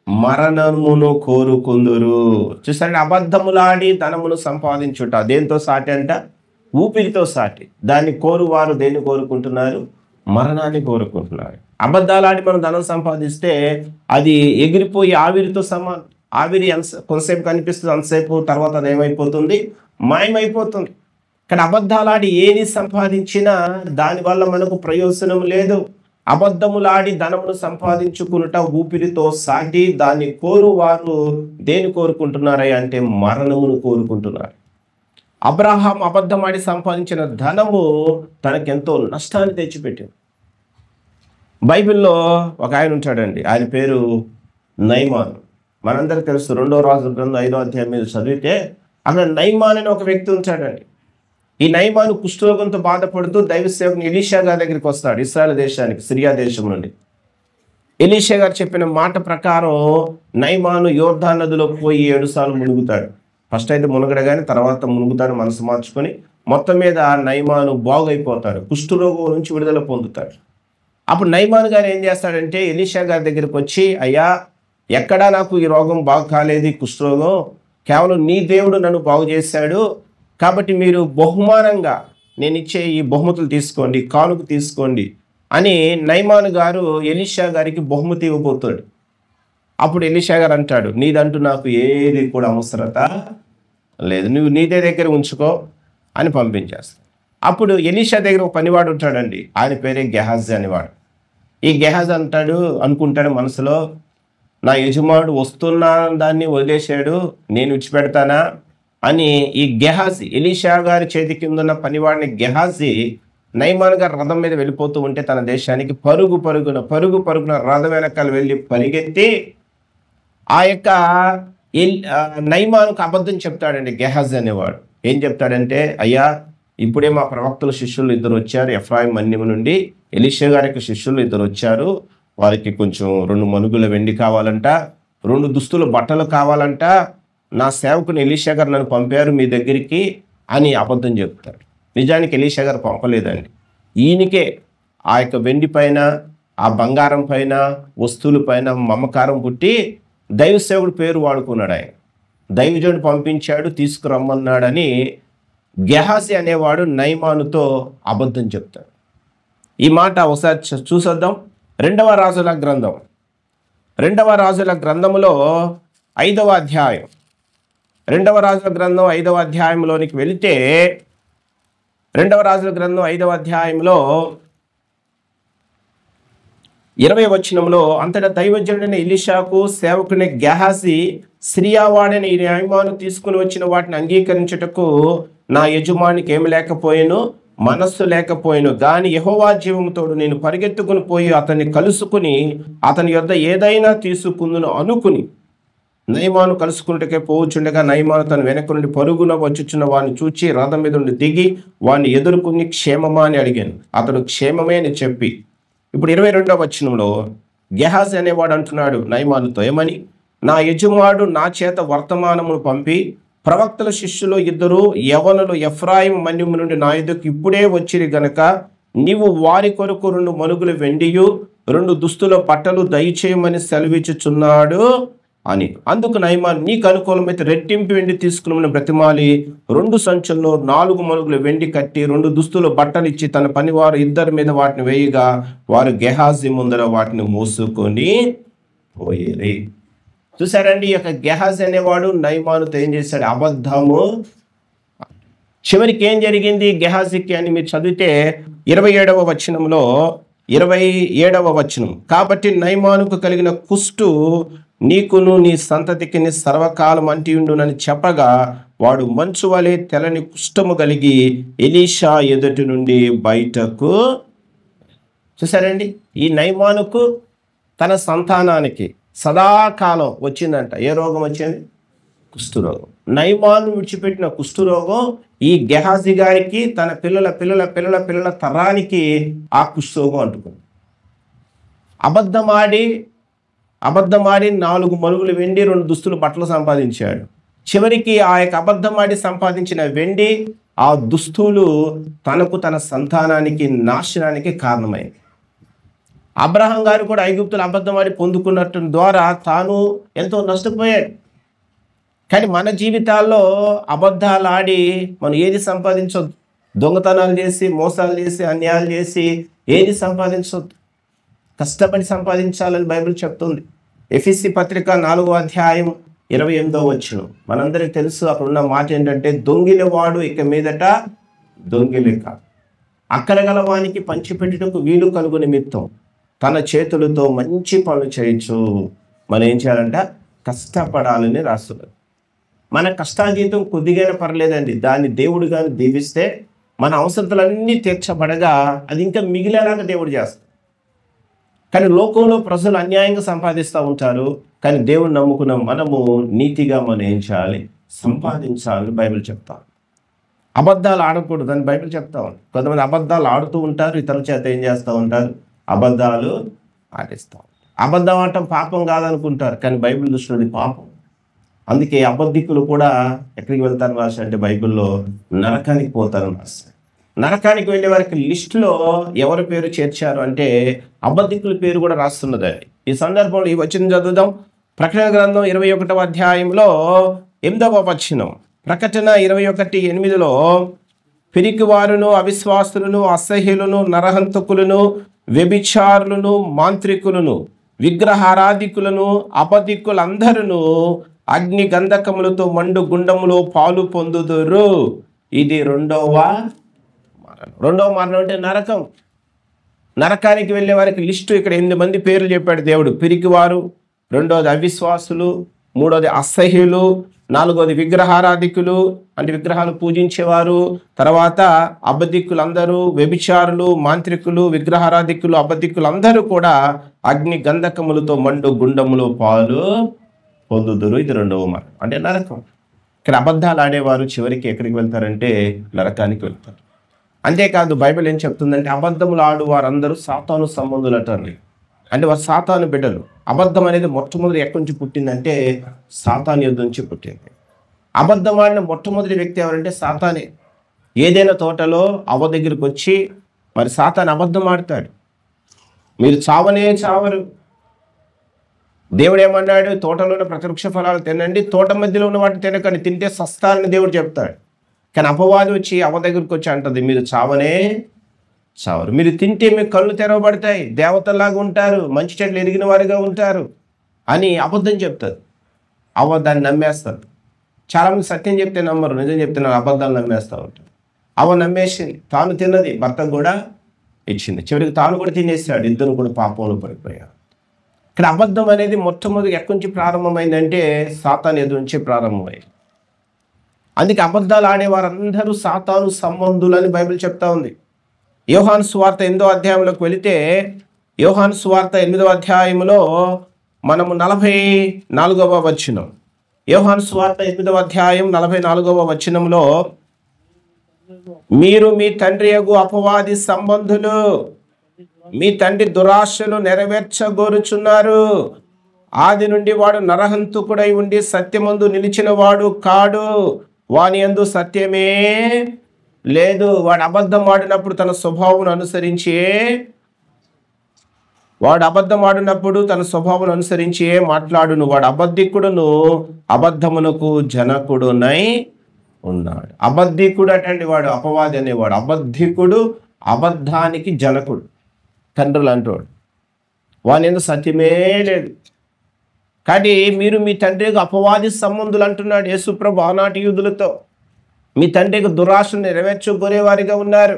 మరణమును కోరుకుందురు. చూసారండి, అబద్ధములాడి ధనమును సంపాదించుట దేంతో సాటి అంట? ఊపిరితో సాటి. దాన్ని కోరువారు దేన్ని కోరుకుంటున్నారు? మరణాన్ని కోరుకుంటున్నారు. అబద్ధాలాడి మనం ధనం సంపాదిస్తే అది ఎగిరిపోయి ఆవిరితో సమానం. ఆవిరి కొంతసేపు కనిపిస్తుంది, అంతసేపు తర్వాత అది ఏమైపోతుంది? మాయమైపోతుంది. ఇక్కడ అబద్ధాలాడి ఏది సంపాదించినా దానివల్ల మనకు ప్రయోజనం లేదు. అబద్ధములాడి ధనమును సంపాదించుకునుట ఊపిరితో సాటి, దాన్ని కోరువారు దేని కోరుకుంటున్నారా అంటే మరణమును కోరుకుంటున్నారు. అబ్రహాం అబద్ధమాడి సంపాదించిన ధనము తనకెంతో నష్టాన్ని తెచ్చిపెట్టింది. బైబిల్లో ఒక ఆయన ఉంటాడండి, ఆయన పేరు నయమాను. మనందరికీ తెలుసు, 2వ రాజుల గ్రంథం 5వ అధ్యాయం మీద చదివితే అక్కడ నయమాన్ అని ఒక వ్యక్తి ఉంటాడండి. ఈ నయమాను కుష్ఠరోగంతో బాధపడుతూ దైవ సేవకుని ఎలీషా గారి దగ్గరికి వస్తాడు. ఇశ్రాయేల్ దేశానికి, సిరియా దేశం నుండి. ఎలీషా గారు చెప్పిన మాట ప్రకారం నయమాను యోర్దాను నదిలో పోయి 7 సార్లు మునుగుతాడు. ఫస్ట్ అయితే మునగడగానే తర్వాత మునుగుతాడు, మనసు మార్చుకొని. మొత్తం మీద నయమాను బాగైపోతాడు, కుష్ఠరోగం నుంచి విడుదల పొందుతాడు. అప్పుడు నయమాను గారు ఏం చేస్తాడంటే ఎలీషా గారి దగ్గరికి వచ్చి, అయ్యా, ఎక్కడా నాకు ఈ రోగం బాగు కాలేదు, ఈ కుష్ఠరోగం, కేవలం నీ దేవుడు నన్ను బాగు చేశాడు, కాబట్టి మీరు బహుమానంగా నేను ఇచ్చే ఈ బహుమతులు తీసుకోండి, కానుక తీసుకోండి అని నయమాను గారు ఎలీషా గారికి బహుమతి ఇవ్వబోతాడు. అప్పుడు ఎలీషా గారు అంటాడు, నీదంటూ నాకు ఏది కూడా అవసరత లేదు, నువ్వు నీదే దగ్గర ఉంచుకో అని పంపించేస్తాడు. అప్పుడు ఎలీషా దగ్గర ఒక పనివాడు ఉంటాడండి, ఆయన పేరే గెహాజీ అనేవాడు. ఈ గెహాజీ అనుకుంటాడు మనసులో, నా యజమానుడు వస్తున్న దాన్ని వదిలేశాడు, నేను విడిచిపెడతానా అని ఈ గెహాజీ, ఎలీషా గారి చేతి కింద ఉన్న పనివాడిని గెహాజీ నయమాను గారు రథం మీద వెళ్ళిపోతూ ఉంటే తన దేశానికి పరుగు పరుగున రథం వెనకాల వెళ్ళి పరిగెత్తి ఆ యొక్క నయమానుకు అబద్ధం చెప్తాడండి గెహాజీ అనేవాడు. ఏం చెప్తాడంటే, అయ్యా ఇప్పుడే మా ప్రవక్తల శిష్యులు 2 వచ్చారు, ఎఫ్రాయిం మన్యము నుండి ఎలీషా గారికి శిష్యులు 2 వచ్చారు, వారికి కొంచెం 2 మనుగుల వెండి కావాలంట, 2 దుస్తుల బట్టలు కావాలంట, నా సేవకుని ఎలీషా గారు నన్ను పంపారు మీ దగ్గరికి అని అబద్ధం చెప్తాడు. నిజానికి ఎలీషా గారు పంపలేదండి. ఈయనకే ఆ యొక్క వెండి పైన, ఆ బంగారం పైన, వస్తువుల పైన మమకారం పుట్టి దైవ సేవకుడు పేరు వాడుకున్నాడు. ఆయన దైవజనుడు పంపించాడు, తీసుకురమ్మన్నాడని గెహాజీ అనేవాడు నయమానుతో అబద్ధం చెప్తాడు. ఈ మాట ఒకసారి చూసొద్దాం. 2వ రాజుల గ్రంథం 2వ రాజుల గ్రంథములో 5వ అధ్యాయం 2వ రాజుల గ్రంథం 5వ అధ్యాయంలోనికి వెళితే 2వ రాజుల గ్రంథం 5వ అధ్యాయంలో 20వ వచనంలో, అంతటా దైవజనుడైన ఎలీషాకు సేవకుని గెహాజీ సిరియావాడని నయమాను తీసుకుని వచ్చిన వాటిని అంగీకరించుటకు నా యజమానికి ఏమి లేకపోయాను, మనస్సు లేకపోయాను. గాని యెహోవా జీవముతోడు నేను పరిగెత్తుకుని పోయి అతన్ని కలుసుకుని అతని యొద్ద ఏదైనా తీసుకుందును అనుకుని నయమాను కలుసుకున్నట్టుకే పోవచ్చుండగా నయమాను తన వెనక నుండి పరుగున వచ్చుచున్న వాడిని చూచి రథం మీద నుండి దిగి వాడిని ఎదుర్కొని క్షేమమా అని అడిగాను. అతడు క్షేమమే అని చెప్పి, ఇప్పుడు 22వ వచనంలో గెహాజీ అనేవాడు అంటున్నాడు నయమానుతో, ఏమని, నా యజమానుడు నా చేత వర్తమానమును పంపి ప్రవక్తల శిష్యులు 2 యవనులు ఎఫ్రాయిం మన్యము నుండి నా యొద్దకు ఇప్పుడే వచ్చిరి గనక నీవు వారి కొరకు 2 మనుగుల వెండియు 2 దుస్తుల బట్టలు దయచేయమని సెలవిచ్చుచున్నాడు అని. అందుకు నయమాను, నీకు అనుకూలమైతే రెట్టింపు వెండి తీసుకుని బ్రతిమాలి 2 సంచుల్లో 4 మనుగుల వెండి కట్టి 2 దుస్తుల బట్టలు ఇచ్చి తన పనివారు 2 మీద వాటిని వేయగా వారు గెహాజీ ముందర వాటిని మోసుకొని పోయేరి. చూసారండి, ఈ యొక్క గెహాజీ అనేవాడు నయమానుతో ఏం చేశాడు, అబద్ధము. చివరికి ఏం జరిగింది గెహాజీకి అని మీరు చదివితే 27వ వచనంలో 27వ వచనం, కాబట్టి నయమానుకు కలిగిన కుష్టు నీకును నీ సంతతికి సర్వకాలం అంటియుండునని చెప్పగా వాడు మంచు వలె తెల్లని కుష్ఠము కలిగి ఎలీషా ఎదుటి నుండి బయటకు. చూసారండి, ఈ నయమానుకు తన సంతానానికి సదాకాలం వచ్చిందంట. ఏ రోగం వచ్చింది? కుష్ఠరోగం. నయమాను విడిచిపెట్టిన కుష్ఠరోగం ఈ గెహాజీ గారికి తన పిల్లల పిల్లల పిల్లల పిల్లల తరానికి ఆ కుష్ఠరోగం అంటుకుంది. అబద్ధమాడి 4 మనుగులు వెండి 2 దుస్తులు బట్టలు సంపాదించాడు. చివరికి ఆ యొక్క అబద్ధమాడి సంపాదించిన వెండి, ఆ దుస్తులు తనకు తన సంతానానికి నాశనానికి కారణమైంది. అబ్రహాం గారు కూడా ఐగుప్తులు అబద్ధమాడి పొందుకున్నట్టు ద్వారా తాను ఎంతో నష్టపోయాడు. కానీ మన జీవితాల్లో అబద్ధాలు ఆడి మనం ఏది సంపాదించొద్దు. దొంగతనాలు చేసి, మోసాలు చేసి, అన్యాయాలు చేసి ఏది సంపాదించొద్దు. కష్టపడి సంపాదించాలని బైబిల్ చెప్తుంది. ఎఫెసీ పత్రిక 4వ అధ్యాయం 28వ వచనం మనందరికి తెలుసు. అక్కడ ఉన్న మాట ఏంటంటే, దొంగిలవాడు ఇక మీదట దొంగిలే కాదు, అక్కడ గలవానికి పంచిపెట్టుటకు వీలు కలుగు నిమిత్తం తన చేతులతో మంచి పనులు చేయొచ్చు. మనం ఏం చేయాలంట? కష్టపడాలని రాస్తున్నారు. మన కష్టాజీతం కొద్దిగైనా పర్లేదండి, దాన్ని దేవుడు కానీ దీవిస్తే మన అవసరతలన్నీ తీర్చబడగా అది ఇంకా మిగిలేలాగా దేవుడు చేస్తాడు. కానీ లోకంలో ప్రజలు అన్యాయంగా సంపాదిస్తూ ఉంటారు. కానీ దేవుడిని నమ్ముకున్న మనము నీతిగా మనం ఏం చేయాలి? సంపాదించాలని బైబిల్ చెప్తాం. అబద్ధాలు ఆడకూడదు అని బైబిల్ చెప్తా ఉంది. కొంతమంది అబద్ధాలు ఆడుతూ ఉంటారు, ఇతరుల చేత ఏం చేస్తూ ఉంటారు? అబద్ధాలు ఆడిస్తాం. అబద్ధం ఆడటం పాపం కాదనుకుంటారు, కానీ బైబిల్ దృష్టిలో అది పాపం. అందుకే అబద్ధికులు కూడా ఎక్కడికి వెళ్తారు రాసి అంటే బైబిల్లో నరకానికి పోతారు రాసి. నరకానికి వెళ్ళే వారికి లిస్టులో ఎవరి పేరు చేర్చారు అంటే అబద్ధికుల పేరు కూడా రాస్తున్నదండి. ఈ సందర్భంలో ఈ వచనం చదువుదాం. ప్రకటన గ్రంథం 21వ అధ్యాయంలో 8వ వచనం, ప్రకటన 21:8, పిరికివారును, అవిశ్వాసులను, అసహ్యులను, నరహంతకులను, వ్యభిచారులను, మాంత్రికులను, విగ్రహారాధికులను, అబద్ధికులందరూ అగ్ని గంధకములతో మండు గుండములో పాలు పొందుదురు. ఇది రెండవ మరణం అంటే నరకం. నరకానికి వెళ్ళే వారికి లిస్టు ఇక్కడ 8 మంది పేర్లు చెప్పాడు దేవుడు. పిరికివారు, రెండోది అవిశ్వాసులు, మూడోది అసహ్యులు, నాలుగోది విగ్రహారాధికులు అంటే విగ్రహాలు పూజించేవారు, తర్వాత అబద్ధికులందరూ, వ్యభిచారులు, మాంత్రికులు, విగ్రహారాధికులు, అబద్ధికులందరూ కూడా అగ్ని గంధకములతో మండు గుండములో పాలు పొందుదురు. ఇది రెండవ మరణం అంటే నరకం. ఇక్కడ అబద్ధాలు ఆడేవారు చివరికి ఎక్కడికి వెళ్తారంటే నరకానికి వెళ్తారు. అంతేకాదు బైబిల్ ఏం చెప్తుందంటే అబద్ధములు ఆడు వారందరూ సాతాను సంబంధులు అంటారు. అంటే వారు సాతాను బిడ్డలు. అబద్ధం అనేది మొట్టమొదటి ఎక్కడి నుంచి పుట్టిందంటే సాతాను యుద్ధ నుంచి పుట్టింది. అబద్ధం ఆడిన మొట్టమొదటి వ్యక్తి ఎవరంటే సాతానే. ఏదైనా తోటలో అవ్వ దగ్గరికి వచ్చి మరి సాతాను అబద్ధం ఆడతాడు, మీరు చావనే చావరు. దేవుడు ఏమన్నాడు? తోటలోని ప్రతి వృక్ష ఫలాలు తినండి, తోట మధ్యలో ఉన్న వాటిని తినకండి, తింటే సస్తారని దేవుడు చెప్తాడు. కానీ అపవాది వచ్చి అవ్వ దగ్గరికి వచ్చి అంటది, మీరు చావనే చావరు, మీరు తింటే మీ కళ్ళు తెరవబడతాయి, దేవతల్లాగా ఉంటారు, మంచి చెట్లు ఎరిగిన వారిగా ఉంటారు అని అబద్ధం చెప్తారు. అవ్వ దాన్ని నమ్మేస్తారు. చాలామంది సత్యం చెప్తే నమ్మరు, నిజం చెప్తే అబద్ధాలు నమ్మేస్తూ ఉంటారు. అవ్వ నమ్మేసింది, తాను తిన్నది భర్తకు కూడా ఇచ్చింది, చివరికి తాను కూడా తినేసాడు, ఇద్దరు కూడా పాపంలో పడిపోయారు. ఇక్కడ అబద్ధం అనేది మొట్టమొదటి ఎక్కడి నుంచి ప్రారంభమైందంటే సాతాను ఎదురు నుంచి ప్రారంభమైంది. అందుకే అబద్ధాలు ఆడేవారందరూ సాతాను సంబంధులని బైబిల్ చెప్తా ఉంది. యోహాను సువార్త 8వ అధ్యాయంలోకి వెళితే, యోహాను సువార్త 8వ అధ్యాయంలో మనము 44వ వచనం, యోహాను సువార్త 8వ అధ్యాయం 44వ వచనంలో, మీరు మీ తండ్రి యగు అపవాది సంబంధులు, మీ తండ్రి దురాశలు నెరవేర్చగోరుచున్నారు. ఆది నుండి వాడు నరహంతకుడై ఉండి సత్యమందు నిలిచిన వాడు కాడు, వాని యందు సత్యమే లేదు. వాడు అబద్ధం ఆడినప్పుడు తన స్వభావం అనుసరించే మాట్లాడును. వాడు అబద్ధికుడును, అబద్ధమునకు జనకుడునై ఉన్నాడు. అబద్ధికుడు అటండి వాడు, అపవాది అనేవాడు అబద్ధికుడు, అబద్ధానికి జనకుడు, తండ్రులు అంటాడు. వాని యందు సత్యమే లేదు. కానీ మీరు మీ తండ్రికి అపవాది సంబంధులు అంటున్నాడు యేసుప్రభు ఆనాటి యూదులతో. మీ తండ్రికి దురాశను నెరవేర్చుకునేవారిగా ఉన్నారు,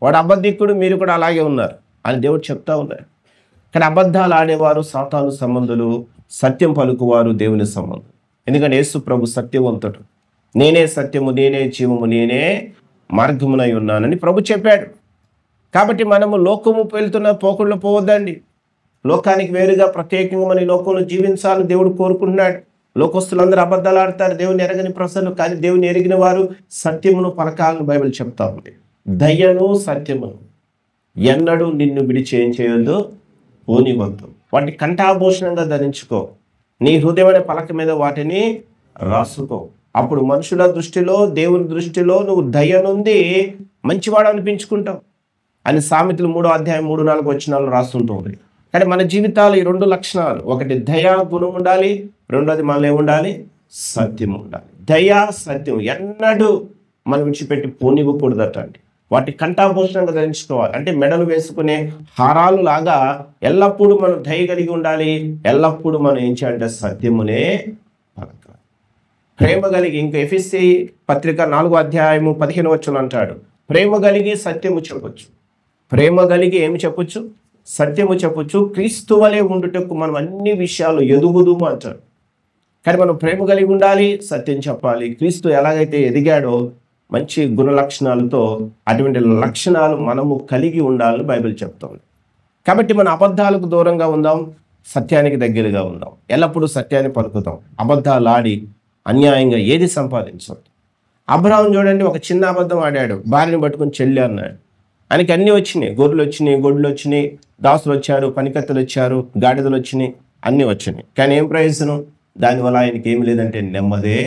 వాడు అబద్ధికుడు, మీరు కూడా అలాగే ఉన్నారు అని దేవుడు చెప్తా ఉన్నారు. కానీ అబద్ధాలు ఆడేవారు సాతాను సంబంధులు, సత్యం పలుకువారు దేవుని సంబంధం. ఎందుకంటే యేసుప్రభు సత్యవంతుడు, నేనే సత్యము, నేనే జీవము, నేనే మార్గమునై ఉన్నానని ప్రభు చెప్పాడు. కాబట్టి మనము లోకము వెళ్తున్న పోకుండా పోవద్దండి. లోకానికి వేరుగా ప్రత్యేకంగా మన లోకంలో జీవించాలని దేవుడు కోరుకుంటున్నాడు. లోకస్తులందరూ అబద్ధాలు ఆడతారు, దేవుని ఎరగని ప్రజలు. కానీ దేవుని ఎరిగిన వారు సత్యమును పలకాలని బైబిల్ చెప్తా ఉంది. దయ్యను సత్యమును ఎన్నడూ నిన్ను విడిచి ఏం చేయొద్దు, పోనివద్దు. వాటిని కంఠాభూషణంగా ధరించుకో, నీ హృదయమైన పలక మీద వాటిని రాసుకో. అప్పుడు మనుషుల దృష్టిలో, దేవుని దృష్టిలో నువ్వు దయ్యనుంది మంచివాడు అనిపించుకుంటావు అని సామెతలు 3వ అధ్యాయం 3-4 వచనాలు రాస్తుంటుంది. కానీ మన జీవితాలు ఈ 2 లక్షణాలు, ఒకటి దయా గుణం ఉండాలి, రెండోది మనలో ఏముండాలి, సత్యం ఉండాలి. దయా సత్యం ఎన్నడూ మనం విడిచిపెట్టి పోనివ్వకూడదట అండి. వాటి కంఠాభూషణంగా ధరించుకోవాలి. అంటే మెడలు వేసుకునే హారాలు లాగా ఎల్లప్పుడూ మనం దయ కలిగి ఉండాలి. ఎల్లప్పుడూ మనం ఏం చేయాలంటే సత్యమునే పలకాలి, ప్రేమ కలిగి. ఇంకా ఎఫెసీ పత్రిక 4వ అధ్యాయము 15వ వచనం అంటాడు, ప్రేమ కలిగి సత్యము చెప్పొచ్చు. ప్రేమ కలిగి ఏమి చెప్పొచ్చు, సత్యము చెప్పొచ్చు. క్రీస్తు వలె ఉండుటకు మనం అన్ని విషయాలు ఎదుగుదుము అంటాడు. కానీ మనం ప్రేమ కలిగి ఉండాలి, సత్యం చెప్పాలి. క్రీస్తు ఎలాగైతే ఎదిగాడో మంచి గుణ లక్షణాలతో, అటువంటి లక్షణాలు మనము కలిగి ఉండాలని బైబిల్ చెప్తుంది. కాబట్టి మన అబద్ధాలకు దూరంగా ఉందాం, సత్యానికి దగ్గరగా ఉందాం. ఎల్లప్పుడూ సత్యాన్ని పలుకుతాం. అబద్ధాలు ఆడి అన్యాయంగా ఏది సంపాదించవద్దు. అబ్రహాం చూడండి, ఒక చిన్న అబద్ధం ఆడాడు, భార్యను పట్టుకుని చెల్లి అన్నాడు. ఆయనకి అన్నీ వచ్చినాయి, గొర్రెలు వచ్చినాయి, గొడ్లు వచ్చినాయి, దాసులు వచ్చారు, పనికత్తెలు వచ్చారు, గాడిదలు వచ్చినాయి, అన్నీ వచ్చినాయి. కానీ ఏం ప్రయోజనం? దానివల్ల ఆయనకి ఏమి లేదంటే నెమ్మదే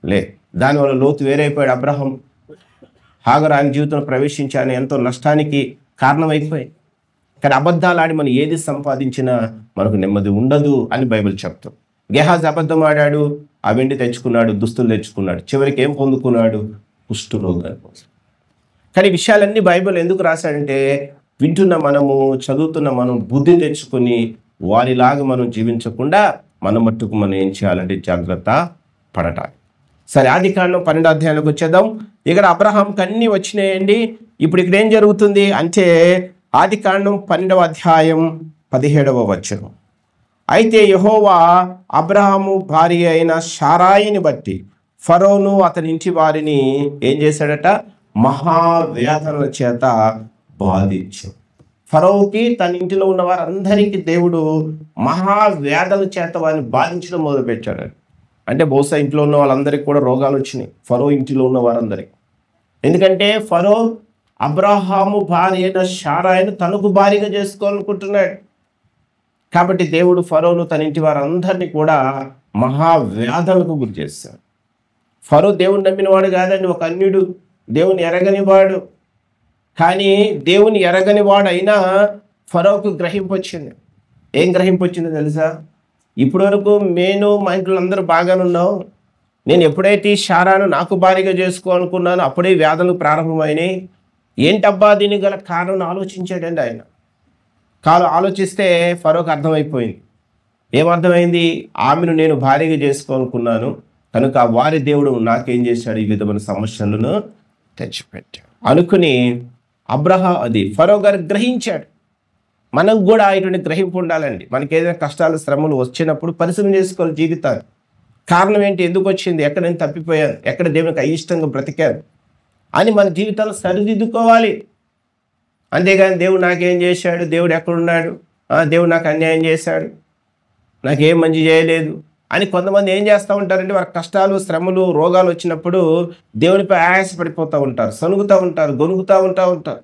లేదు. దానివల్ల లోతు వేరైపోయాడు. అబ్రహాం హాగరు ఆయన జీవితంలో ప్రవేశించి ఆయన ఎంతో నష్టానికి కారణమైపోయాయి. కానీ అబద్ధాలు ఆడి మనం ఏది సంపాదించినా మనకు నెమ్మది ఉండదు అని బైబిల్ చెప్తాం. గెహాజీ అబద్ధం ఆడాడు, ఆ వెండి తెచ్చుకున్నాడు, దుస్తులు తెచ్చుకున్నాడు, చివరికి ఏం పొందుకున్నాడు? కుష్ఠరోగాన్ని. కానీ విషయాలన్నీ బైబిల్ ఎందుకు రాశాడంటే వింటున్న మనము, చదువుతున్న మనం బుద్ధి తెచ్చుకొని వారిలాగా మనం జీవించకుండా మన మట్టుకు మనం ఏం చేయాలంటే జాగ్రత్త పడటాలి. సరే, ఆదికాండం 12వ అధ్యాయంలోకి వచ్చేద్దాం. ఇక్కడ అబ్రహాంకి అన్నీ వచ్చినాయండి. ఇప్పుడు ఇక్కడ ఏం జరుగుతుంది అంటే ఆదికాండం 12వ అధ్యాయం 17వ వచనం. అయితే యెహోవా అబ్రహాము భార్య అయిన శారాయిని బట్టి ఫరోను అతని ఇంటి వారిని ఏం చేశాడట? మహావేదనల చేత బాధించాడు. ఫరోకి తన ఇంటిలో ఉన్న వారందరికీ దేవుడు మహావేదన చేత వారిని బాధించడం మొదలుపెట్టాడు. అంటే బహుశా ఇంట్లో ఉన్న వాళ్ళందరికీ కూడా రోగాలు వచ్చినాయి, ఫరో ఇంటిలో ఉన్న వారందరికీ. ఎందుకంటే ఫరో అబ్రహాము భార్య అయిన శారాయిని తనకు భార్యగా చేసుకోవాలనుకుంటున్నాడు. కాబట్టి దేవుడు ఫరోను తన ఇంటి వారందరినీ కూడా మహావేదనకు గురి చేశాడు. ఫరో దేవుని నమ్మినవాడు కాదండి, ఒక అన్యుడు, దేవుని ఎరగనివాడు. కానీ దేవుని ఎరగనివాడు అయినా ఫరోకు గ్రహింపు వచ్చింది. ఏం గ్రహింపు వచ్చిందో తెలుసా? ఇప్పటి వరకు నేను మా ఇంట్లో అందరూ బాగానే ఉన్నాం, నేను ఎప్పుడైతే ఈ శారాను నాకు భార్యగా చేసుకోవాలనుకున్నానో అప్పుడే వ్యాధులు ప్రారంభమైనాయి. ఏంటబ్బా దీనికి గల కారణం ఆలోచించాడండి ఆయన. ఆలోచిస్తే ఫరోకు అర్థమైపోయింది. ఏమర్థమైంది? ఆమెను నేను భార్యగా చేసుకోవాలనుకున్నాను కనుక వారి దేవుడు నాకేం చేశాడు? ఈ విధమైన సమస్యలను తెచ్చిపెట్టాడు అనుకుని ఫరో గారు గ్రహించాడు. మనకు కూడా ఇటువంటి గ్రహింపు ఉండాలండి. మనకి ఏదైనా కష్టాలు, శ్రమలు వచ్చినప్పుడు పరిశీలన చేసుకోవాలి జీవితాన్ని. కారణం ఏంటి? ఎందుకు వచ్చింది? ఎక్కడ నేను తప్పిపోయాను? ఎక్కడ దేవునికి అయిష్టంగా బ్రతికాను అని మన జీవితాలు సరిదిద్దుకోవాలి. అంతేగాని దేవుడు నాకేం చేశాడు, దేవుడు ఎక్కడున్నాడు, దేవుడు నాకు అన్యాయం చేశాడు, నాకేం మంచి చేయలేదు అని కొంతమంది ఏం చేస్తూ ఉంటారంటే వారి కష్టాలు, శ్రమలు, రోగాలు వచ్చినప్పుడు దేవునిపై ఆయాసపడిపోతూ ఉంటారు, సనుగుతూ ఉంటారు, గొనుగుతూ ఉంటారు.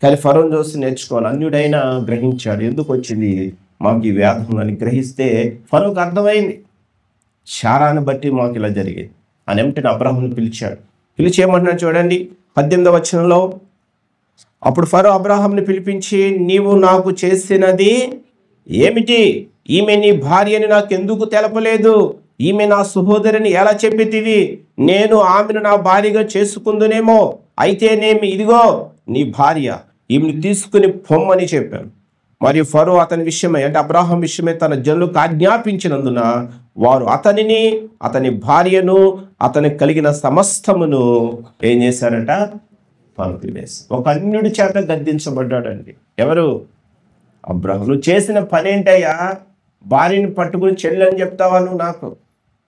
కానీ ఫరోను చూసి నేర్చుకోవాలి. అన్యుడైనా గ్రహించాడు ఎందుకు వచ్చింది మాకు ఈ వ్యాధం అని. గ్రహిస్తే ఫరోకు అర్థమైంది, శారాను బట్టి మాకు ఇలా జరిగేది అని. వెంటనే అబ్రహామును పిలిచాడు. పిలిచి ఏమంటున్నాడు చూడండి 18వ వచనంలో. అప్పుడు ఫరో అబ్రహాంని పిలిపించి, నీవు నాకు చేసినది ఏమిటి? ఈమె నీ భార్య అని నాకు ఎందుకు తెలపలేదు? ఈమె నా సహోదరిని ఎలా చెప్పితివి? నేను ఆమెను నా భార్యగా చేసుకుందునేమో. అయితేనేమి, ఇదిగో నీ భార్య, ఈమెను తీసుకుని పొమ్మని చెప్పాను. మరియు ఫరో అతని విషయమై, అంటే అబ్రహాం విషయమై తన జనులకు ఆజ్ఞాపించినందున వారు అతనిని, అతని భార్యను, అతనికి కలిగిన సమస్తమును ఏం చేశారట? పంపివేసి. ఒక అన్యుడి చేత గద్దించబడ్డాడండి. ఎవరు? అబ్రహాం. నువ్వు చేసిన పనేంటయ్యా? భార్యని పట్టుకుని చెల్లెని చెప్తావా నువ్వు నాకు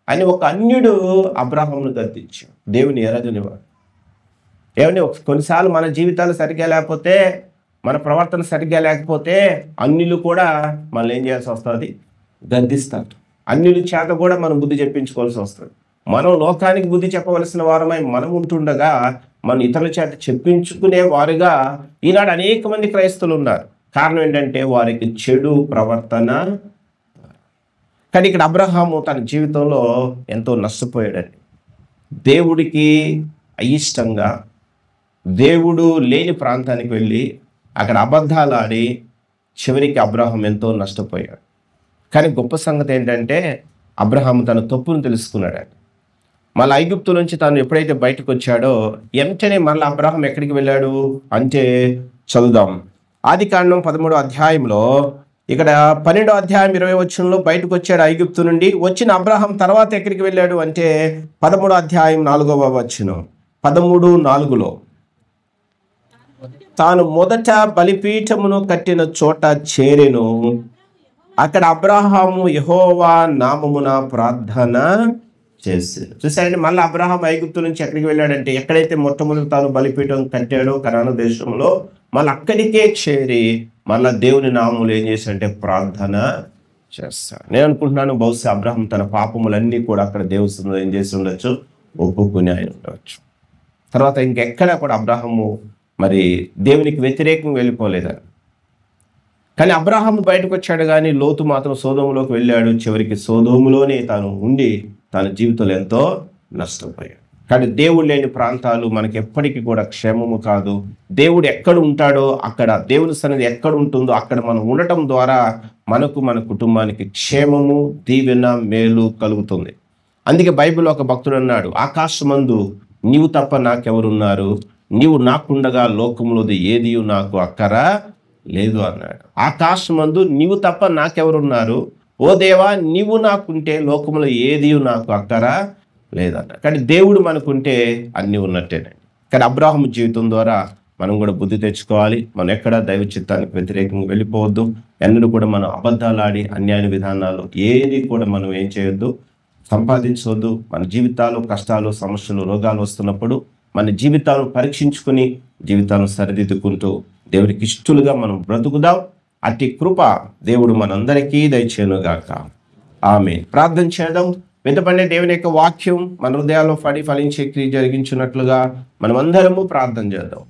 అని ఒక అన్యుడు అబ్రహాంను గద్దించాడు. దేవుని ఎరగనివాడు. ఏమని కొన్నిసార్లు మన జీవితాలు సరిగ్గా లేకపోతే, మన ప్రవర్తన సరిగ్గా లేకపోతే అన్యులు కూడా మనల్ని ఏం చేయాల్సి వస్తుంది? గద్దిస్తారు. అన్యుల చేత కూడా మనం బుద్ధి చెప్పించుకోవాల్సి వస్తుంది. మనం లోకానికి బుద్ధి చెప్పవలసిన వారమై మనం ఉంటుండగా మనం ఇతరుల చేత చెప్పించుకునే వారుగా ఈనాడు అనేక మంది క్రైస్తవులు ఉన్నారు. కారణం ఏంటంటే వారికి చెడు ప్రవర్తన. కానీ ఇక్కడ అబ్రహాము తన జీవితంలో ఎంతో నష్టపోయాడండి. దేవుడికి అయిష్టంగా దేవుడు లేని ప్రాంతానికి వెళ్ళి అక్కడ అబద్ధాలు ఆడి చివరికి అబ్రహాం ఎంతో నష్టపోయాడు. కానీ గొప్ప సంగతి ఏంటంటే అబ్రహాము తన తప్పును తెలుసుకున్నాడు. మళ్ళీ ఐగుప్తు నుంచి తాను ఎప్పుడైతే బయటకు వచ్చాడో వెంటనే మళ్ళీ అబ్రహాం ఎక్కడికి వెళ్ళాడు అంటే చదువుదాం. ఆదికాండం 13వ అధ్యాయంలో ఇక్కడ 12వ అధ్యాయం 20వ వచనంలో బయటకు వచ్చాడు ఐగుప్తు నుండి. వచ్చిన అబ్రహాం తర్వాత ఎక్కడికి వెళ్ళాడు అంటే 13వ అధ్యాయం 4వ వచనం 13:4లో తాను మొదట బలిపీఠమును కట్టిన చోట చేరెను. అక్కడ అబ్రహాము యెహోవా నామమున ప్రార్థన చేశాడు. చూసారండి, మళ్ళీ అబ్రహాం ఐగుప్తు నుంచి ఎక్కడికి వెళ్ళాడంటే ఎక్కడైతే మొట్టమొదటి తాను బలిపీఠం కట్టాడో కనాను దేశంలో మళ్ళీ అక్కడికే చేరి మళ్ళీ దేవుని నామములు ఏం చేశాడంటే ప్రార్థన చేస్తాడు. నేను అనుకుంటున్నాను బహుశా అబ్రహాం తన పాపములన్నీ కూడా అక్కడ దేవుడు ఏం చేసి ఉండొచ్చు, ఒప్పుకుని ఆయన ఉండవచ్చు. తర్వాత ఇంకెక్కడా కూడా అబ్రహాము మరి దేవునికి వ్యతిరేకంగా వెళ్ళిపోలేదని. కానీ అబ్రహాము బయటకు వచ్చాడు కానీ లోతు మాత్రం సోదోములోకి వెళ్ళాడు. చివరికి సోదోములోనే తాను ఉండి తన జీవితంలో ఎంతో నష్టపోయాడు. కానీ దేవుడు లేని ప్రాంతాలు మనకి ఎప్పటికీ కూడా క్షేమము కాదు. దేవుడు ఎక్కడ ఉంటాడో అక్కడ, దేవుని సన్నిధి ఎక్కడ ఉంటుందో అక్కడ మనం ఉండటం ద్వారా మనకు, మన కుటుంబానికి క్షేమము, దీవెన, మేలు కలుగుతుంది. అందుకే బైబిల్ ఒక భక్తుడు అన్నాడు, ఆకాశమందు నీవు తప్ప నాకెవరున్నారు, నీవు నాకుండగా లోకములోది ఏది నాకు అక్కరా లేదు అన్నాడు. ఆకాశమందు నీవు తప్ప నాకెవరున్నారు, ఓ దేవా నీవు నాకుంటే లోకములో ఏది నాకు అక్కరా లేదన్న. కానీ దేవుడు మనకుంటే అన్నీ ఉన్నట్టేనండి. కానీ అబ్రాహాము జీవితం ద్వారా మనం కూడా బుద్ధి తెచ్చుకోవాలి. మనం ఎక్కడ దైవ చిత్తానికి వ్యతిరేకంగా వెళ్ళిపోవద్దు. ఎన్నడూ కూడా మనం అబద్ధాలాడి అన్యాయ విధానాలు ఏది కూడా మనం ఏం చేయొద్దు, సంపాదించవద్దు. మన జీవితాలు, కష్టాలు, సమస్యలు, రోగాలు వస్తున్నప్పుడు మన జీవితాలను పరీక్షించుకుని జీవితాలను సరిదిద్దుకుంటూ దేవునికి ఇష్టలుగా మనం బ్రతుకుదాం. అట్టి కృప దేవుడు మనందరికీ దయచేయునుగాక. ఆమేన్. ప్రార్థన చేద్దాం. వినబడే దేవుని యొక్క వాక్యం మన హృదయాల్లో ఫలించే క్రియ జరిగించినట్లుగా మనమందరము ప్రార్థన చేద్దాం.